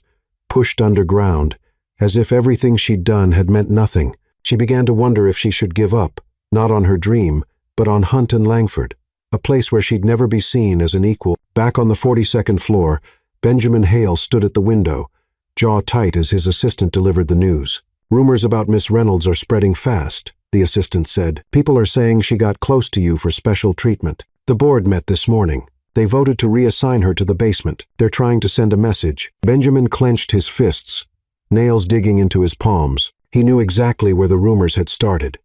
pushed underground, as if everything she'd done had meant nothing. She began to wonder if she should give up, not on her dream, but on Hunt and Langford, a place where she'd never be seen as an equal. Back on the 42nd floor, Benjamin Hale stood at the window, jaw tight as his assistant delivered the news. "Rumors about Miss Reynolds are spreading fast," the assistant said. "People are saying she got close to you for special treatment. The board met this morning. They voted to reassign her to the basement. They're trying to send a message." Benjamin clenched his fists, nails digging into his palms. He knew exactly where the rumors had started.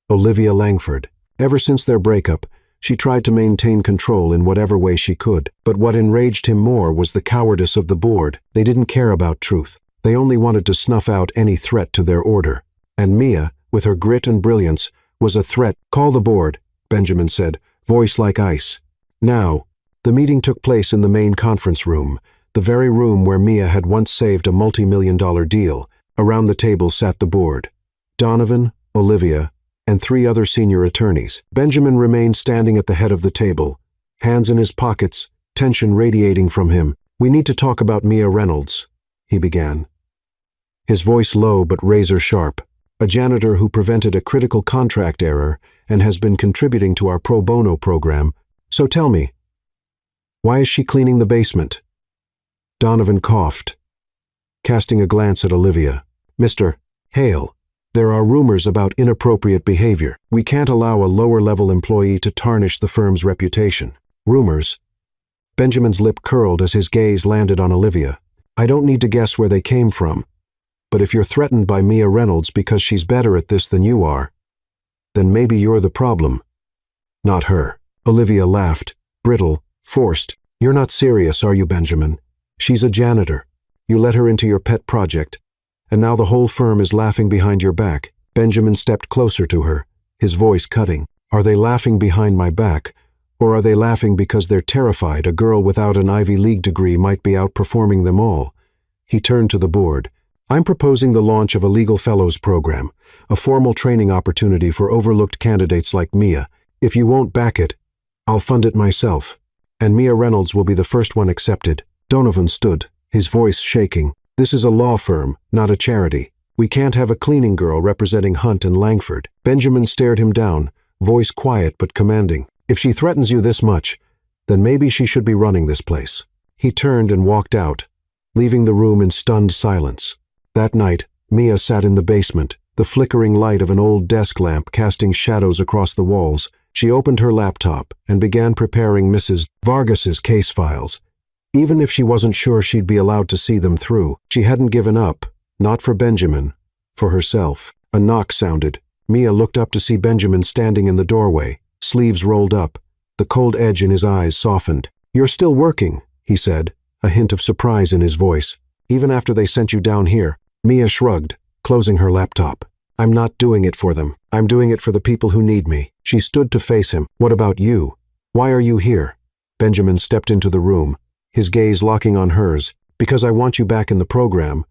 Olivia Langford. Ever since their breakup, she tried to maintain control in whatever way she could. But what enraged him more was the cowardice of the board. They didn't care about truth. They only wanted to snuff out any threat to their order. And Mia, with her grit and brilliance, was a threat. "Call the board," Benjamin said, voice like ice. Now, the meeting took place in the main conference room, the very room where Mia had once saved a multi-million-dollar deal. Around the table sat the board. Donovan, Olivia, and 3 other senior attorneys. Benjamin remained standing at the head of the table, hands in his pockets, tension radiating from him. "We need to talk about Mia Reynolds," he began, his voice low but razor-sharp. "A janitor who prevented a critical contract error and has been contributing to our pro bono program. So tell me, why is she cleaning the basement?" Donovan coughed, casting a glance at Olivia. "Mr. Hale, there are rumors about inappropriate behavior. We can't allow a lower-level employee to tarnish the firm's reputation." "Rumors?" Benjamin's lip curled as his gaze landed on Olivia. "I don't need to guess where they came from. But if you're threatened by Mia Reynolds because she's better at this than you are, then maybe you're the problem, not her." Olivia laughed, brittle, forced. "You're not serious, are you, Benjamin? She's a janitor. You let her into your pet project, and now the whole firm is laughing behind your back." Benjamin stepped closer to her, his voice cutting. "Are they laughing behind my back, Or are they laughing because they're terrified a girl without an Ivy League degree might be outperforming them all? He turned to the board. I'm proposing the launch of a Legal Fellows program, a formal training opportunity for overlooked candidates like Mia. If you won't back it, I'll fund it myself. And Mia Reynolds will be the first one accepted. Donovan stood, his voice shaking. This is a law firm, not a charity. We can't have a cleaning girl representing Hunt and Langford. Benjamin stared him down, voice quiet but commanding. If she threatens you this much, then maybe she should be running this place. He turned and walked out, leaving the room in stunned silence. That night, Mia sat in the basement, the flickering light of an old desk lamp casting shadows across the walls. She opened her laptop and began preparing Mrs. Vargas's case files. Even if she wasn't sure she'd be allowed to see them through, she hadn't given up, not for Benjamin, for herself. A knock sounded. Mia looked up to see Benjamin standing in the doorway, sleeves rolled up, the cold edge in his eyes softened. You're still working, he said, a hint of surprise in his voice. Even after they sent you down here. Mia shrugged, closing her laptop. I'm not doing it for them. I'm doing it for the people who need me. She stood to face him. What about you? Why are you here? Benjamin stepped into the room, his gaze locking on hers. Because I want you back in the program,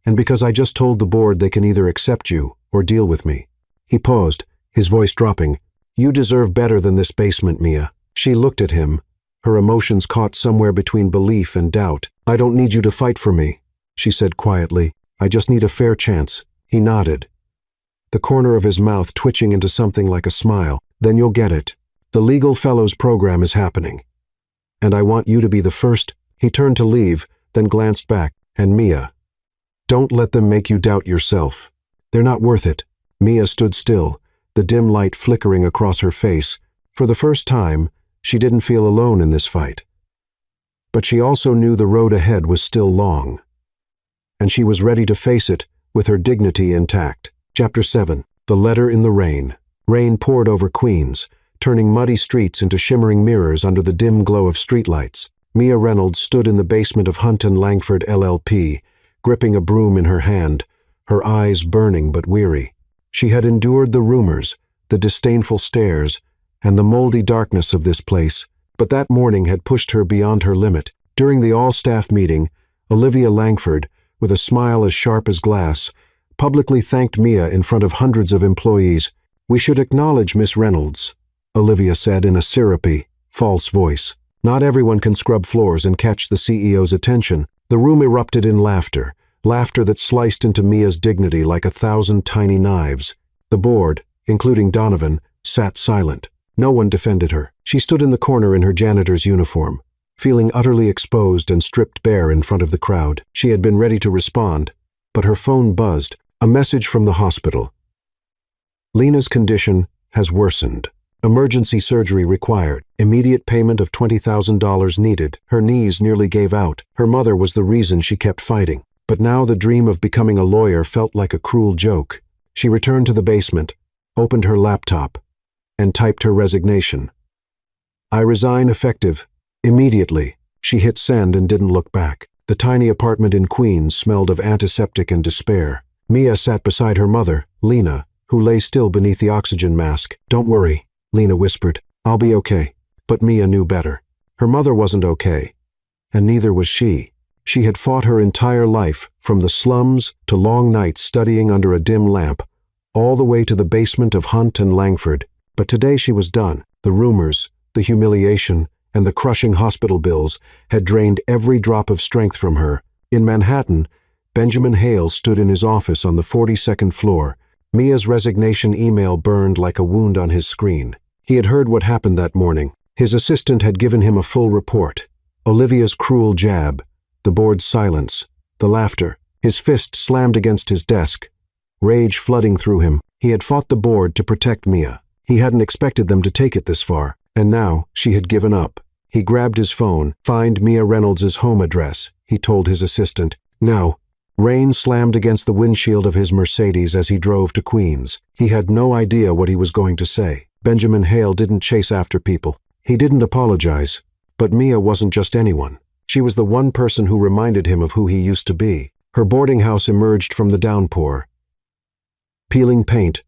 and because I just told the board they can either accept you or deal with me. He paused, his voice dropping. You deserve better than this basement, Mia. She looked at him, her emotions caught somewhere between belief and doubt. I don't need you to fight for me, she said quietly. I just need a fair chance. He nodded, the corner of his mouth twitching into something like a smile. Then you'll get it. The Legal Fellows program is happening. And I want you to be the first. He turned to leave, then glanced back. And Mia, don't let them make you doubt yourself. They're not worth it. Mia stood still, the dim light flickering across her face. For the first time, she didn't feel alone in this fight. But she also knew the road ahead was still long. And she was ready to face it, with her dignity intact. Chapter 7. The Letter in the Rain. Rain poured over Queens, turning muddy streets into shimmering mirrors under the dim glow of streetlights. Mia Reynolds stood in the basement of Hunt and Langford LLP, gripping a broom in her hand, her eyes burning but weary. She had endured the rumors, the disdainful stares, and the moldy darkness of this place, but that morning had pushed her beyond her limit. During the all-staff meeting, Olivia Langford, with a smile as sharp as glass, publicly thanked Mia in front of hundreds of employees. We should acknowledge Miss Reynolds, Olivia said in a syrupy, false voice. Not everyone can scrub floors and catch the CEO's attention. The room erupted in laughter, laughter that sliced into Mia's dignity like 1,000 tiny knives. The board, including Donovan, sat silent. No one defended her. She stood in the corner in her janitor's uniform, feeling utterly exposed and stripped bare in front of the crowd. She had been ready to respond, but her phone buzzed. A message from the hospital. Lena's condition has worsened. Emergency surgery required. Immediate payment of $20,000 needed. Her knees nearly gave out. Her mother was the reason she kept fighting. But now the dream of becoming a lawyer felt like a cruel joke. She returned to the basement, opened her laptop, and typed her resignation. I resign effective. Immediately. She hit send and didn't look back. The tiny apartment in Queens smelled of antiseptic and despair. Mia sat beside her mother, Lena, who lay still beneath the oxygen mask. Don't worry, Lena whispered. I'll be okay. But Mia knew better. Her mother wasn't okay, and neither was she. She had fought her entire life, from the slums to long nights studying under a dim lamp, all the way to the basement of Hunt and Langford. But today she was done. The rumors, the humiliation, and the crushing hospital bills had drained every drop of strength from her. In Manhattan, Benjamin Hale stood in his office on the 42nd floor. Mia's resignation email burned like a wound on his screen. He had heard what happened that morning. His assistant had given him a full report. Olivia's cruel jab, the board's silence, the laughter. His fist slammed against his desk, rage flooding through him. He had fought the board to protect Mia. He hadn't expected them to take it this far, and now she had given up. He grabbed his phone. Find Mia Reynolds' home address, he told his assistant. Now. Rain slammed against the windshield of his Mercedes as he drove to Queens. He had no idea what he was going to say. Benjamin Hale didn't chase after people. He didn't apologize. But Mia wasn't just anyone. She was the one person who reminded him of who he used to be. Her boarding house emerged from the downpour. Peeling paint.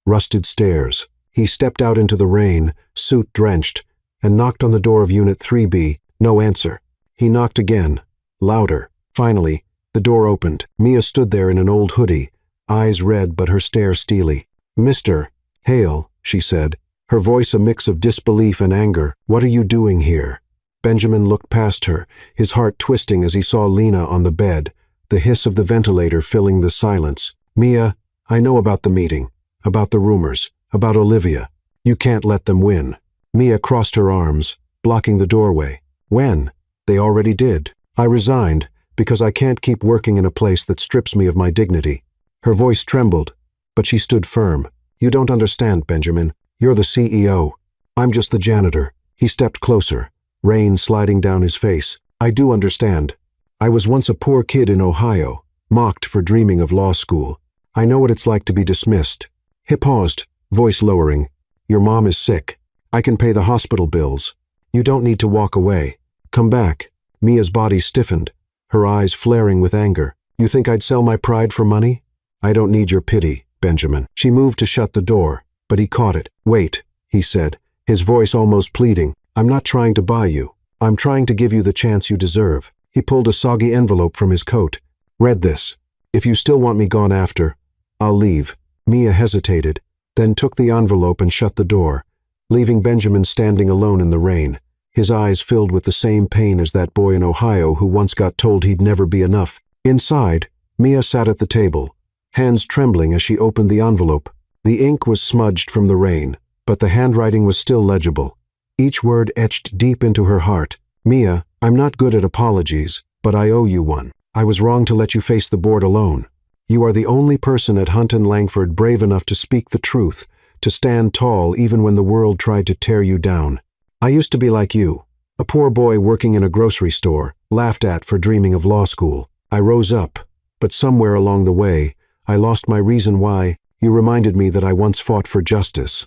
Rusted stairs. He stepped out into the rain, suit drenched, and knocked on the door of Unit 3B. No answer. He knocked again, louder. Finally, the door opened. Mia stood there in an old hoodie, eyes red but her stare steely. "Mr. Hale," she said, her voice a mix of disbelief and anger. "What are you doing here?" Benjamin looked past her, his heart twisting as he saw Lena on the bed, the hiss of the ventilator filling the silence. "Mia, I know about the meeting, about the rumors, about Olivia. You can't let them win." Mia crossed her arms, blocking the doorway. "When? They already did. I resigned, because I can't keep working in a place that strips me of my dignity." Her voice trembled, but she stood firm. "You don't understand, Benjamin. You're the CEO. I'm just the janitor." He stepped closer, rain sliding down his face. "I do understand. I was once a poor kid in Ohio, mocked for dreaming of law school. I know what it's like to be dismissed." He paused, voice lowering. "Your mom is sick. I can pay the hospital bills. You don't need to walk away. Come back." Mia's body stiffened, her eyes flaring with anger. "You think I'd sell my pride for money? I don't need your pity, Benjamin." She moved to shut the door, but he caught it. "Wait," he said, his voice almost pleading. "I'm not trying to buy you. I'm trying to give you the chance you deserve." He pulled a soggy envelope from his coat. "Read this. If you still want me gone after, I'll leave." Mia hesitated, then took the envelope and shut the door, leaving Benjamin standing alone in the rain, his eyes filled with the same pain as that boy in Ohio who once got told he'd never be enough. Inside, Mia sat at the table, hands trembling as she opened the envelope. The ink was smudged from the rain, but the handwriting was still legible, each word etched deep into her heart. "Mia, I'm not good at apologies, but I owe you one. I was wrong to let you face the board alone. You are the only person at Hunt and Langford brave enough to speak the truth, to stand tall even when the world tried to tear you down. I used to be like you, a poor boy working in a grocery store, laughed at for dreaming of law school. I rose up, but somewhere along the way, I lost my reason why. You reminded me that I once fought for justice,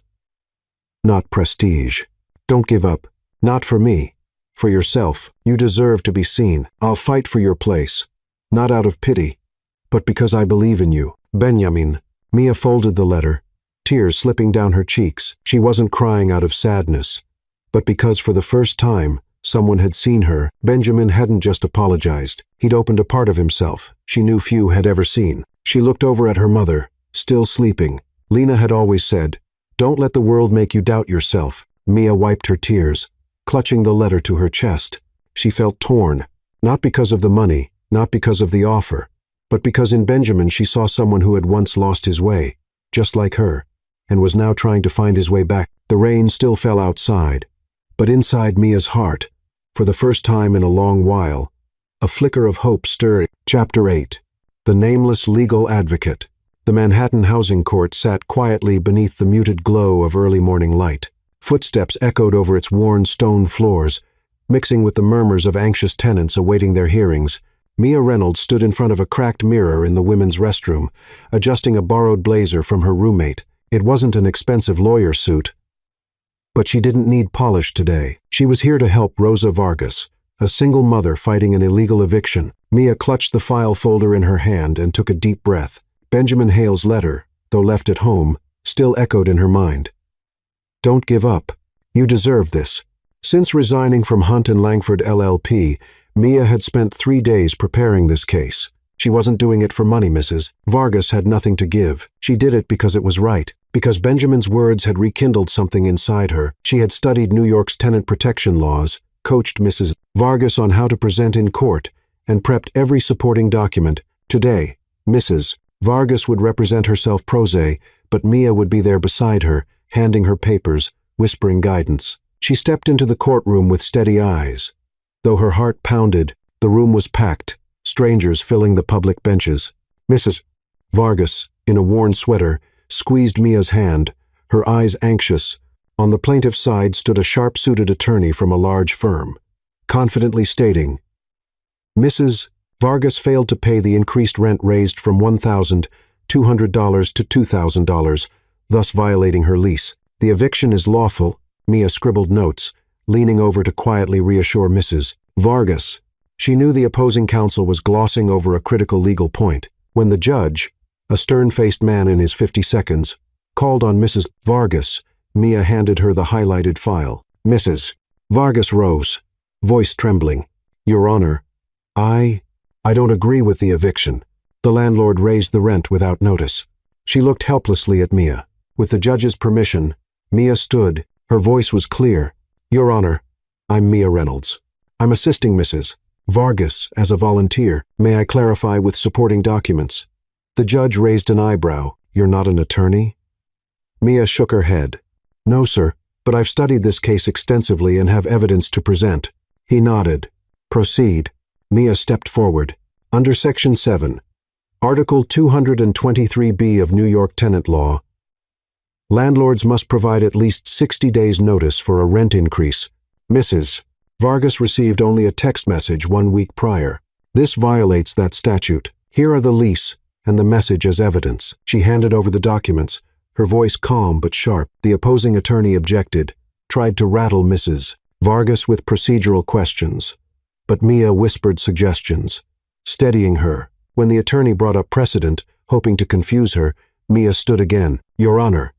not prestige. Don't give up. Not for me. For yourself. You deserve to be seen. I'll fight for your place. Not out of pity, but because I believe in you. Benjamin." Mia folded the letter, tears slipping down her cheeks. She wasn't crying out of sadness, but because for the first time, someone had seen her. Benjamin hadn't just apologized. He'd opened a part of himself she knew few had ever seen. She looked over at her mother, still sleeping. Lena had always said, "Don't let the world make you doubt yourself." Mia wiped her tears, clutching the letter to her chest. She felt torn, not because of the money, not because of the offer, but because in Benjamin she saw someone who had once lost his way, just like her, and was now trying to find his way back. The rain still fell outside, but inside Mia's heart, for the first time in a long while, a flicker of hope stirred. Chapter 8. The Nameless Legal Advocate. The Manhattan housing court sat quietly beneath the muted glow of early morning light. Footsteps echoed over its worn stone floors, mixing with the murmurs of anxious tenants awaiting their hearings. Mia Reynolds stood in front of a cracked mirror in the women's restroom, adjusting a borrowed blazer from her roommate. It wasn't an expensive lawyer suit, but she didn't need polish today. She was here to help Rosa Vargas, a single mother fighting an illegal eviction. Mia clutched the file folder in her hand and took a deep breath. Benjamin Hale's letter, though left at home, still echoed in her mind. "Don't give up. You deserve this." Since resigning from Hunt and Langford LLP, Mia had spent 3 days preparing this case. She wasn't doing it for money, Mrs. Vargas had nothing to give. She did it because it was right, because Benjamin's words had rekindled something inside her. She had studied New York's tenant protection laws, coached Mrs. Vargas on how to present in court, and prepped every supporting document. Today, Mrs. Vargas would represent herself pro se, but Mia would be there beside her, handing her papers, whispering guidance. She stepped into the courtroom with steady eyes. Though her heart pounded, the room was packed, strangers filling the public benches. Mrs. Vargas, in a worn sweater, squeezed Mia's hand, her eyes anxious. On the plaintiff's side stood a sharp-suited attorney from a large firm, confidently stating, "Mrs. Vargas failed to pay the increased rent raised from $1,200 to $2,000, thus violating her lease. The eviction is lawful." Mia scribbled notes, leaning over to quietly reassure Mrs. Vargas. She knew the opposing counsel was glossing over a critical legal point. When the judge, a stern-faced man in his 50 seconds, called on Mrs. Vargas, Mia handed her the highlighted file. "Mrs. Vargas rose, voice trembling. Your Honor, I don't agree with the eviction. The landlord raised the rent without notice. She looked helplessly at Mia. With the judge's permission, Mia stood. Her voice was clear. Your Honor, I'm Mia Reynolds. I'm assisting Mrs. Vargas as a volunteer. May I clarify with supporting documents? The judge raised an eyebrow. You're not an attorney? Mia shook her head. No, sir, but I've studied this case extensively and have evidence to present. He nodded. Proceed. Mia stepped forward. Under Section 7, Article 223B of New York Tenant Law, landlords must provide at least 60 days' notice for a rent increase. Mrs. Vargas received only a text message 1 week prior. This violates that statute. Here are the lease and the message as evidence. She handed over the documents, her voice calm but sharp. The opposing attorney objected, tried to rattle Mrs. Vargas with procedural questions. But Mia whispered suggestions, steadying her. When the attorney brought up precedent, hoping to confuse her, Mia stood again. Your Honor,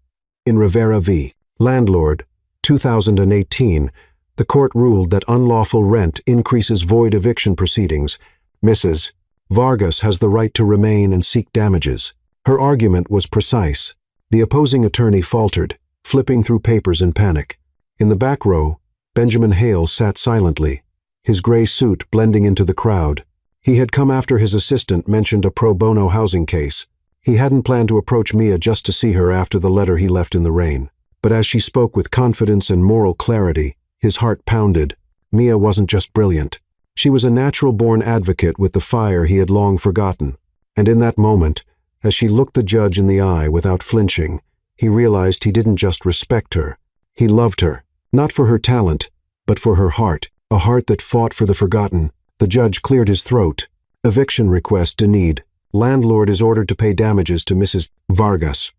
in Rivera v. Landlord, 2018, the court ruled that unlawful rent increases void eviction proceedings. Mrs. Vargas has the right to remain and seek damages. Her argument was precise. The opposing attorney faltered, flipping through papers in panic. In the back row, Benjamin Hale sat silently, his gray suit blending into the crowd. He had come after his assistant mentioned a pro bono housing case. He hadn't planned to approach Mia just to see her after the letter he left in the rain. But as she spoke with confidence and moral clarity, his heart pounded. Mia wasn't just brilliant. She was a natural-born advocate with the fire he had long forgotten. And in that moment, as she looked the judge in the eye without flinching, he realized he didn't just respect her. He loved her, not for her talent, but for her heart, a heart that fought for the forgotten. The judge cleared his throat. Eviction request denied. Landlord is ordered to pay damages to Mrs. Vargas.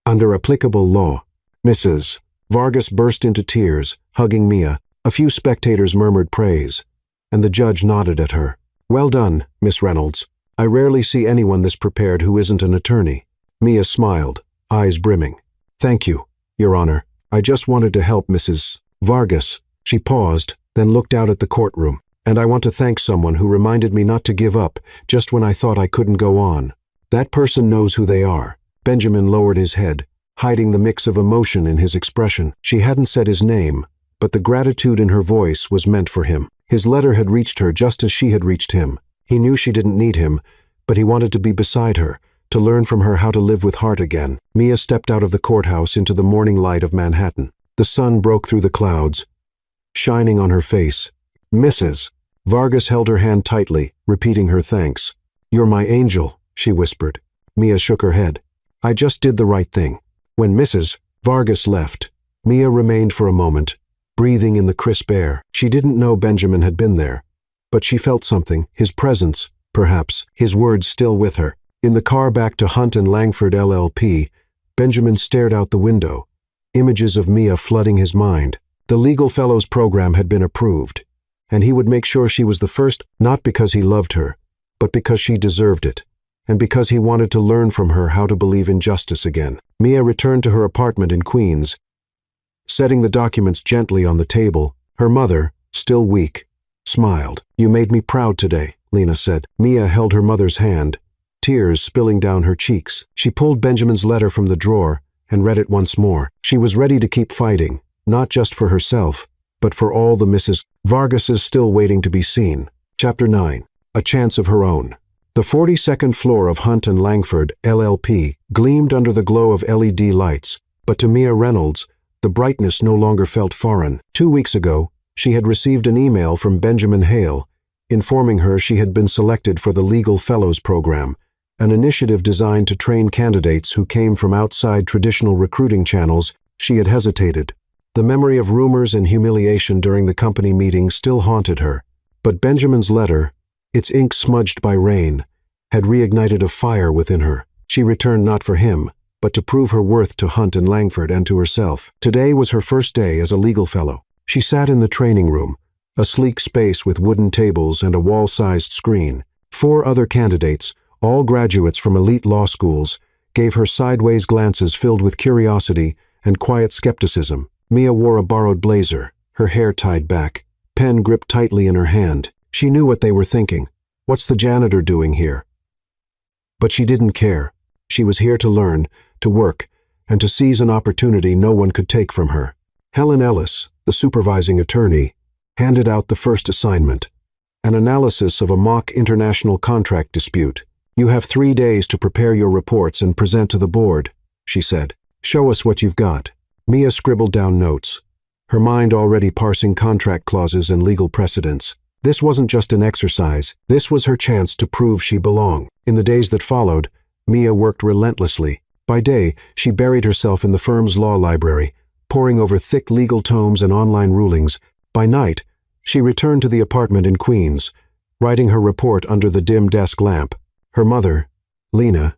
Under applicable law, Mrs. Vargas burst into tears, hugging Mia. A few spectators murmured praise, and the judge nodded at her. Well done, Miss Reynolds. I rarely see anyone this prepared who isn't an attorney. Mia smiled, eyes brimming. Thank you, Your Honor. I just wanted to help Mrs. Vargas. She paused, then looked out at the courtroom. And I want to thank someone who reminded me not to give up just when I thought I couldn't go on. That person knows who they are. Benjamin lowered his head, hiding the mix of emotion in his expression. She hadn't said his name, but the gratitude in her voice was meant for him. His letter had reached her just as she had reached him. He knew she didn't need him, but he wanted to be beside her, to learn from her how to live with heart again. Mia stepped out of the courthouse into the morning light of Manhattan. The sun broke through the clouds, shining on her face. Mrs. Vargas held her hand tightly, repeating her thanks. You're my angel, she whispered. Mia shook her head. I just did the right thing. When Mrs. Vargas left, Mia remained for a moment, breathing in the crisp air. She didn't know Benjamin had been there, but she felt something, his presence, perhaps, his words still with her. In the car back to Hunt and Langford LLP, Benjamin stared out the window, images of Mia flooding his mind. The Legal Fellows program had been approved, and he would make sure she was the first, not because he loved her, but because she deserved it, and because he wanted to learn from her how to believe in justice again. Mia returned to her apartment in Queens, setting the documents gently on the table. Her mother, still weak, smiled. You made me proud today, Lena said. Mia held her mother's hand, tears spilling down her cheeks. She pulled Benjamin's letter from the drawer and read it once more. She was ready to keep fighting, not just for herself, but for all the Mrs. Vargases still waiting to be seen. Chapter 9. A Chance of Her Own. The 42nd floor of Hunt and Langford, LLP, gleamed under the glow of LED lights, but to Mia Reynolds, the brightness no longer felt foreign. 2 weeks ago, she had received an email from Benjamin Hale, informing her she had been selected for the Legal Fellows program, an initiative designed to train candidates who came from outside traditional recruiting channels. She had hesitated. The memory of rumors and humiliation during the company meeting still haunted her, but Benjamin's letter, its ink smudged by rain, had reignited a fire within her. She returned not for him, but to prove her worth to Hunt and Langford and to herself. Today was her first day as a legal fellow. She sat in the training room, a sleek space with wooden tables and a wall-sized screen. 4 other candidates, all graduates from elite law schools, gave her sideways glances filled with curiosity and quiet skepticism. Mia wore a borrowed blazer, her hair tied back, pen gripped tightly in her hand. She knew what they were thinking. What's the janitor doing here? But she didn't care. She was here to learn, to work, and to seize an opportunity no one could take from her. Helen Ellis, the supervising attorney, handed out the first assignment, an analysis of a mock international contract dispute. You have 3 days to prepare your reports and present to the board, she said. Show us what you've got. Mia scribbled down notes, her mind already parsing contract clauses and legal precedents. This wasn't just an exercise. This was her chance to prove she belonged. In the days that followed, Mia worked relentlessly. By day, she buried herself in the firm's law library, poring over thick legal tomes and online rulings. By night, she returned to the apartment in Queens, writing her report under the dim desk lamp. Her mother, Lena,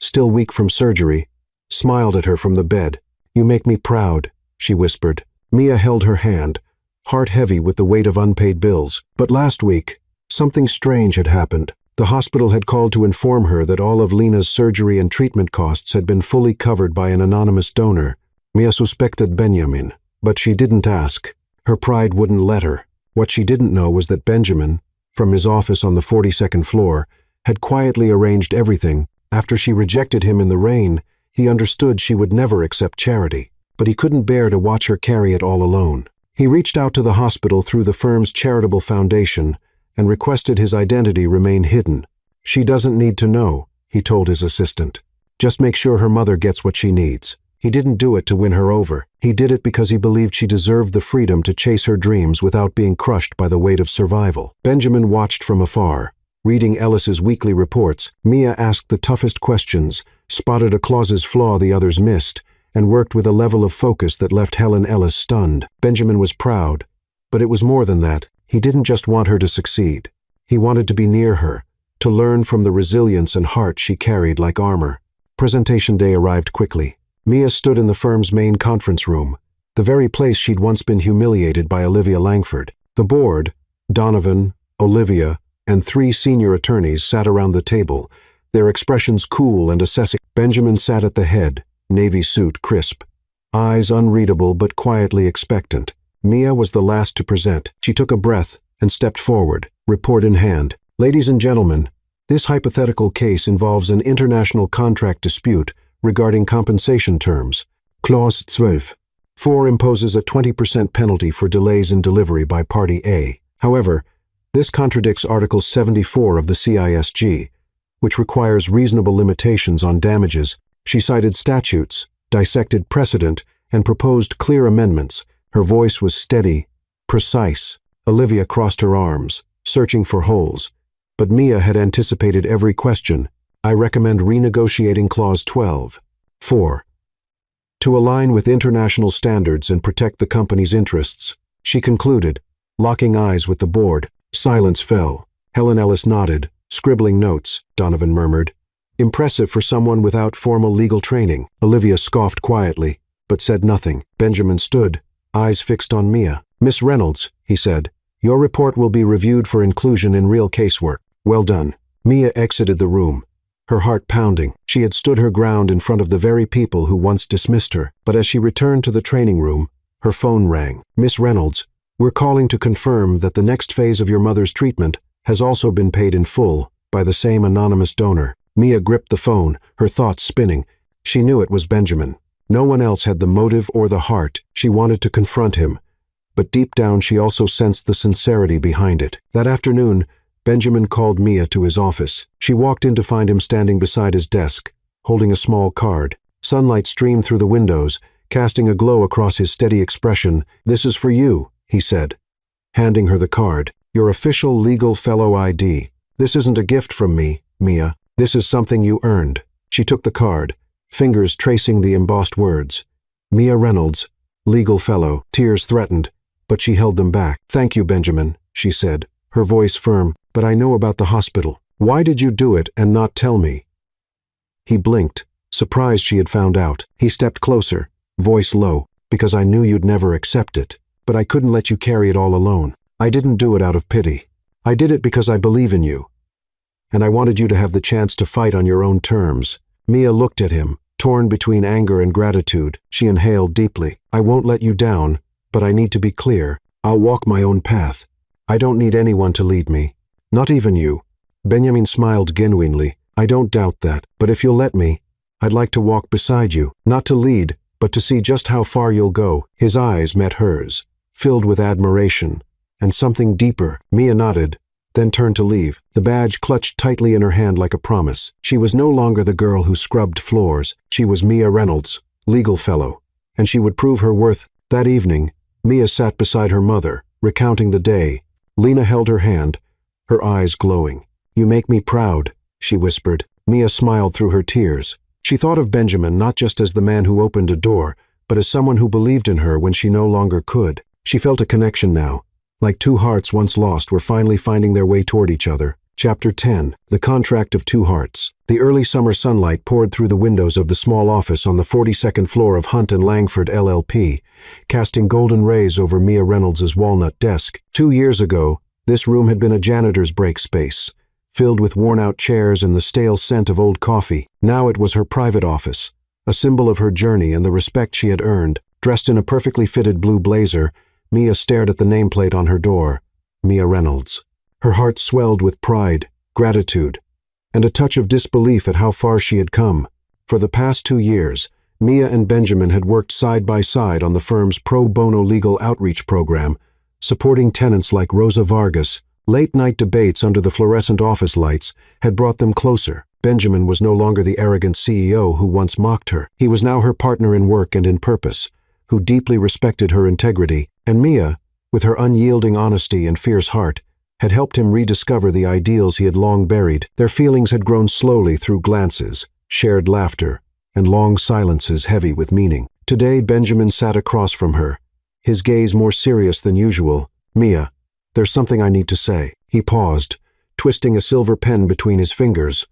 still weak from surgery, smiled at her from the bed. You make me proud, she whispered. Mia held her hand, heart heavy with the weight of unpaid bills. But last week, something strange had happened. The hospital had called to inform her that all of Lena's surgery and treatment costs had been fully covered by an anonymous donor. Mia suspected Benjamin, but she didn't ask. Her pride wouldn't let her. What she didn't know was that Benjamin, from his office on the 42nd floor, had quietly arranged everything. After she rejected him in the rain, he understood she would never accept charity, but he couldn't bear to watch her carry it all alone. He reached out to the hospital through the firm's charitable foundation and requested his identity remain hidden. She doesn't need to know, he told his assistant. Just make sure her mother gets what she needs. He didn't do it to win her over. He did it because he believed she deserved the freedom to chase her dreams without being crushed by the weight of survival. Benjamin watched from afar. Reading Ellis's weekly reports, Mia asked the toughest questions, spotted a clause's flaw the others missed, and worked with a level of focus that left Helen Ellis stunned. Benjamin was proud, but it was more than that. He didn't just want her to succeed. He wanted to be near her, to learn from the resilience and heart she carried like armor. Presentation day arrived quickly. Mia stood in the firm's main conference room, the very place she'd once been humiliated by Olivia Langford. The board, Donovan, Olivia, and 3 senior attorneys sat around the table, their expressions cool and assessing. Benjamin sat at the head, navy suit crisp, eyes unreadable but quietly expectant. Mia was the last to present. She took a breath and stepped forward, report in hand. Ladies and gentlemen, this hypothetical case involves an international contract dispute regarding compensation terms. Clause 12. 4 imposes a 20% penalty for delays in delivery by Party A. However, this contradicts Article 74 of the CISG, which requires reasonable limitations on damages. She cited statutes, dissected precedent, and proposed clear amendments. Her voice was steady, precise. Olivia crossed her arms, searching for holes. But Mia had anticipated every question. I recommend renegotiating Clause 12. 4. To align with international standards and protect the company's interests, she concluded, locking eyes with the board. Silence fell. Helen Ellis nodded, scribbling notes, Donovan murmured. Impressive for someone without formal legal training. Olivia scoffed quietly, but said nothing. Benjamin stood, eyes fixed on Mia. Miss Reynolds, he said, your report will be reviewed for inclusion in real casework. Well done. Mia exited the room, her heart pounding. She had stood her ground in front of the very people who once dismissed her. But as she returned to the training room, her phone rang. Miss Reynolds, we're calling to confirm that the next phase of your mother's treatment has also been paid in full by the same anonymous donor. Mia gripped the phone, her thoughts spinning. She knew it was Benjamin. No one else had the motive or the heart. She wanted to confront him, but deep down she also sensed the sincerity behind it. That afternoon, Benjamin called Mia to his office. She walked in to find him standing beside his desk, holding a small card. Sunlight streamed through the windows, casting a glow across his steady expression. This is for you, he said, handing her the card. Your official legal fellow ID. This isn't a gift from me, Mia. This is something you earned. She took the card, fingers tracing the embossed words. Mia Reynolds, legal fellow. Tears threatened, but she held them back. Thank you, Benjamin, she said, her voice firm. But I know about the hospital. Why did you do it and not tell me? He blinked, surprised she had found out. He stepped closer, voice low. Because I knew you'd never accept it. But I couldn't let you carry it all alone. I didn't do it out of pity. I did it because I believe in you. And I wanted you to have the chance to fight on your own terms. Mia looked at him, torn between anger and gratitude. She inhaled deeply. I won't let you down, But I need to be clear. I'll walk my own path. I don't need anyone to lead me. Not even you." Benjamin smiled genuinely. "I don't doubt that, but if you'll let me, I'd like to walk beside you, not to lead, but to see just how far you'll go." His eyes met hers, filled with admiration, and something deeper. Mia nodded, then turned to leave, the badge clutched tightly in her hand like a promise. She was no longer the girl who scrubbed floors. She was Mia Reynolds, legal fellow, and she would prove her worth. That evening, Mia sat beside her mother, recounting the day. Lena held her hand, her eyes glowing. "You make me proud," she whispered. Mia smiled through her tears. She thought of Benjamin not just as the man who opened a door, but as someone who believed in her when she no longer could. She felt a connection now, like two hearts once lost were finally finding their way toward each other. Chapter 10. The Contract of Two Hearts. The early summer sunlight poured through the windows of the small office on the 42nd floor of Hunt & Langford LLP, casting golden rays over Mia Reynolds' walnut desk. 2 years ago, this room had been a janitor's break space, filled with worn-out chairs and the stale scent of old coffee. Now it was her private office, a symbol of her journey and the respect she had earned. Dressed in a perfectly fitted blue blazer, Mia stared at the nameplate on her door, Mia Reynolds. Her heart swelled with pride, gratitude, and a touch of disbelief at how far she had come. For the past 2 years, Mia and Benjamin had worked side by side on the firm's pro bono legal outreach program, supporting tenants like Rosa Vargas. Late-night debates under the fluorescent office lights had brought them closer. Benjamin was no longer the arrogant CEO who once mocked her. He was now her partner in work and in purpose, who deeply respected her integrity, and Mia, with her unyielding honesty and fierce heart, had helped him rediscover the ideals he had long buried. Their feelings had grown slowly through glances, shared laughter, and long silences heavy with meaning. Today Benjamin sat across from her, his gaze more serious than usual. "Mia, there's something I need to say." He paused, twisting a silver pen between his fingers,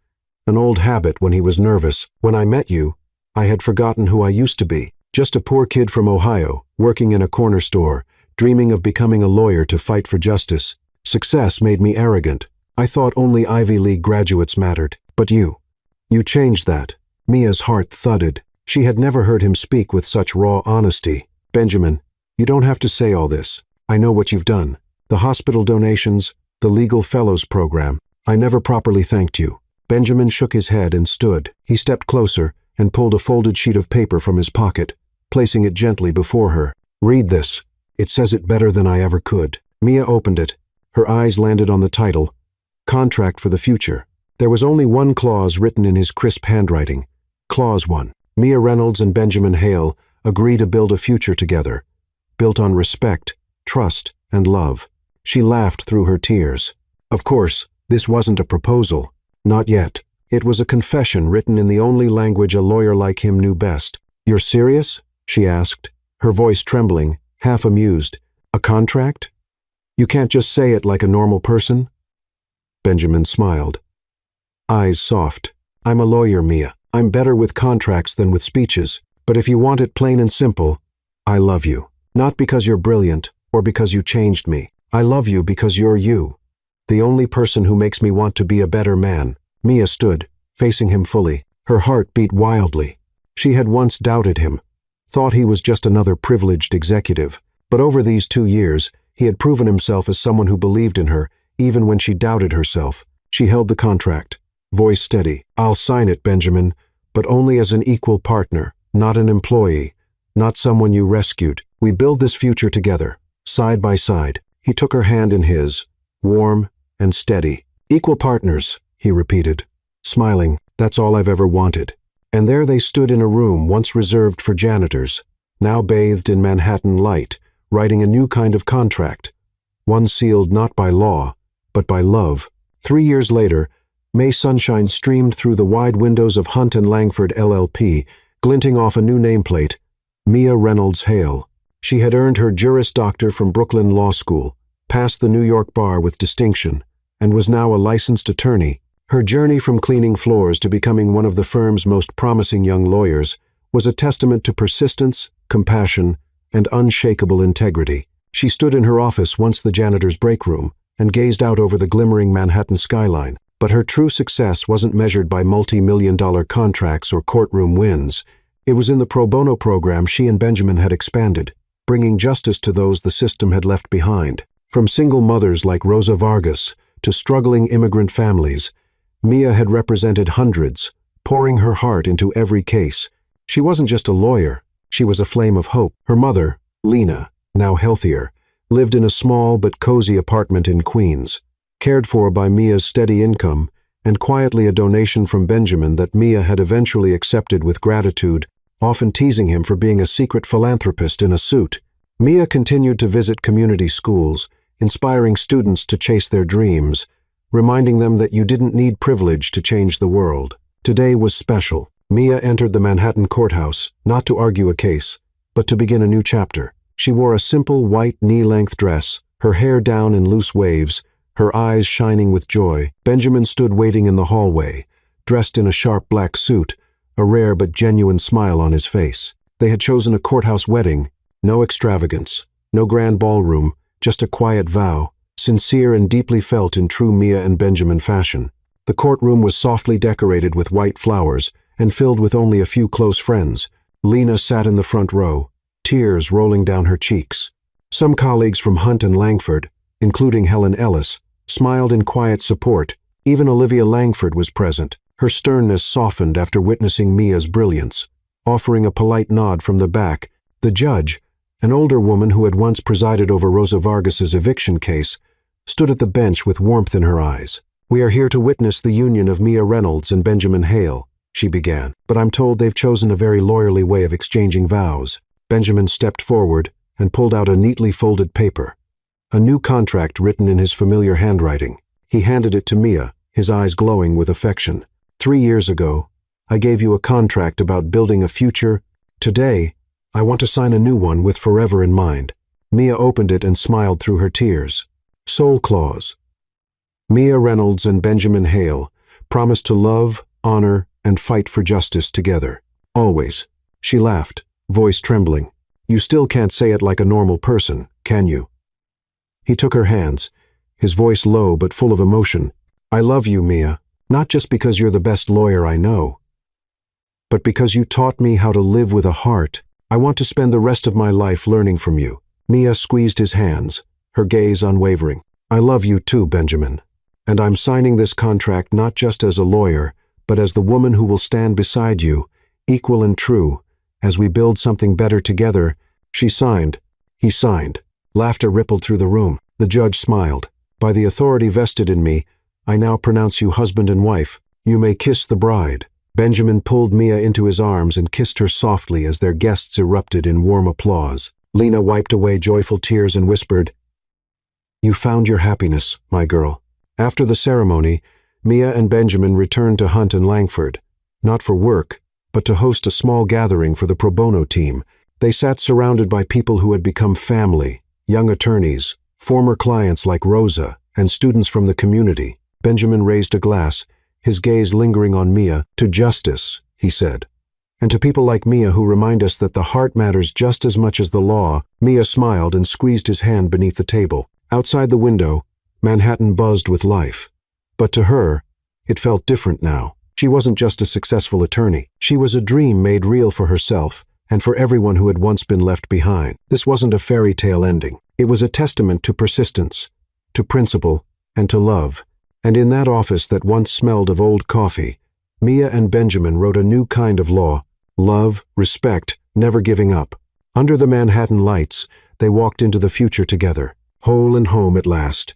an old habit when he was nervous. "When I met you, I had forgotten who I used to be. Just a poor kid from Ohio, working in a corner store, dreaming of becoming a lawyer to fight for justice. Success made me arrogant. I thought only Ivy League graduates mattered. But you changed that." Mia's heart thudded. She had never heard him speak with such raw honesty. "Benjamin, you don't have to say all this. I know what you've done. The hospital donations, the legal fellows program. I never properly thanked you." Benjamin shook his head and stood. He stepped closer and pulled a folded sheet of paper from his pocket, placing it gently before her. "Read this. It says it better than I ever could." Mia opened it. Her eyes landed on the title, Contract for the Future. There was only one clause written in his crisp handwriting. Clause 1. Mia Reynolds and Benjamin Hale agree to build a future together, built on respect, trust, and love. She laughed through her tears. Of course, this wasn't a proposal. Not yet. It was a confession written in the only language a lawyer like him knew best. "You're serious?" she asked, her voice trembling, half amused. "A contract? You can't just say it like a normal person?" Benjamin smiled, eyes soft. "I'm a lawyer, Mia. I'm better with contracts than with speeches. But if you want it plain and simple, I love you. Not because you're brilliant or because you changed me. I love you because you're you. The only person who makes me want to be a better man." Mia stood, facing him fully. Her heart beat wildly. She had once doubted him, thought he was just another privileged executive. But over these 2 years, he had proven himself as someone who believed in her, even when she doubted herself. She held the contract, voice steady. "I'll sign it, Benjamin, but only as an equal partner, not an employee, not someone you rescued. We build this future together, side by side." He took her hand in his, warm and steady. "Equal partners," he repeated, smiling. "That's all I've ever wanted." And there they stood in a room once reserved for janitors, now bathed in Manhattan light, writing a new kind of contract, one sealed not by law, but by love. 3 years later, May sunshine streamed through the wide windows of Hunt & Langford LLP, glinting off a new nameplate, Mia Reynolds Hale. She had earned her Juris Doctor from Brooklyn Law School, passed the New York bar with distinction, and was now a licensed attorney. Her journey from cleaning floors to becoming one of the firm's most promising young lawyers was a testament to persistence, compassion, and unshakable integrity. She stood in her office, once the janitor's break room, and gazed out over the glimmering Manhattan skyline. But her true success wasn't measured by multi-million-dollar contracts or courtroom wins. It was in the pro bono program she and Benjamin had expanded. bringing justice to those the system had left behind. From single mothers like Rosa Vargas to struggling immigrant families, Mia had represented hundreds, pouring her heart into every case. She wasn't just a lawyer, she was a flame of hope. Her mother, Lena, now healthier, lived in a small but cozy apartment in Queens, cared for by Mia's steady income and quietly a donation from Benjamin that Mia had eventually accepted with gratitude, often teasing him for being a secret philanthropist in a suit. Mia continued to visit community schools, inspiring students to chase their dreams, reminding them that you didn't need privilege to change the world. Today was special. Mia entered the Manhattan courthouse, not to argue a case, but to begin a new chapter. She wore a simple white knee-length dress, her hair down in loose waves, her eyes shining with joy. Benjamin stood waiting in the hallway, dressed in a sharp black suit, a rare but genuine smile on his face. They had chosen a courthouse wedding, no extravagance, no grand ballroom, just a quiet vow, sincere and deeply felt in true Mia and Benjamin fashion. The courtroom was softly decorated with white flowers and filled with only a few close friends. Lena sat in the front row, tears rolling down her cheeks. Some colleagues from Hunt and Langford, including Helen Ellis, smiled in quiet support. Even Olivia Langford was present. Her sternness softened after witnessing Mia's brilliance. Offering a polite nod from the back, the judge, an older woman who had once presided over Rosa Vargas's eviction case, stood at the bench with warmth in her eyes. "We are here to witness the union of Mia Reynolds and Benjamin Hale," she began, "but I'm told they've chosen a very lawyerly way of exchanging vows." Benjamin stepped forward and pulled out a neatly folded paper, a new contract written in his familiar handwriting. He handed it to Mia, his eyes glowing with affection. 3 years ago, I gave you a contract about building a future. Today, I want to sign a new one with forever in mind." Mia opened it and smiled through her tears. Soul clause. Mia Reynolds and Benjamin Hale promised to love, honor, and fight for justice together. Always. She laughed, voice trembling. "You still can't say it like a normal person, can you?" He took her hands, his voice low but full of emotion. "I love you, Mia, not just because you're the best lawyer I know, but because you taught me how to live with a heart. I want to spend the rest of my life learning from you." Mia squeezed his hands, her gaze unwavering. "I love you too, Benjamin. And I'm signing this contract not just as a lawyer, but as the woman who will stand beside you, equal and true, as we build something better together." She signed. He signed. Laughter rippled through the room. The judge smiled. "By the authority vested in me, I now pronounce you husband and wife. You may kiss the bride." Benjamin pulled Mia into his arms and kissed her softly as their guests erupted in warm applause. Lena wiped away joyful tears and whispered, "You found your happiness, my girl." After the ceremony, Mia and Benjamin returned to Hunt and Langford, not for work, but to host a small gathering for the pro bono team. They sat surrounded by people who had become family, young attorneys, former clients like Rosa, and students from the community. Benjamin raised a glass, his gaze lingering on Mia. "To justice," he said. "And to people like Mia who remind us that the heart matters just as much as the law." Mia smiled and squeezed his hand beneath the table. Outside the window, Manhattan buzzed with life. But to her, it felt different now. She wasn't just a successful attorney. She was a dream made real for herself and for everyone who had once been left behind. This wasn't a fairy tale ending. It was a testament to persistence, to principle, and to love. And in that office that once smelled of old coffee, Mia and Benjamin wrote a new kind of law: love, respect, never giving up. Under the Manhattan lights, they walked into the future together, whole and home at last.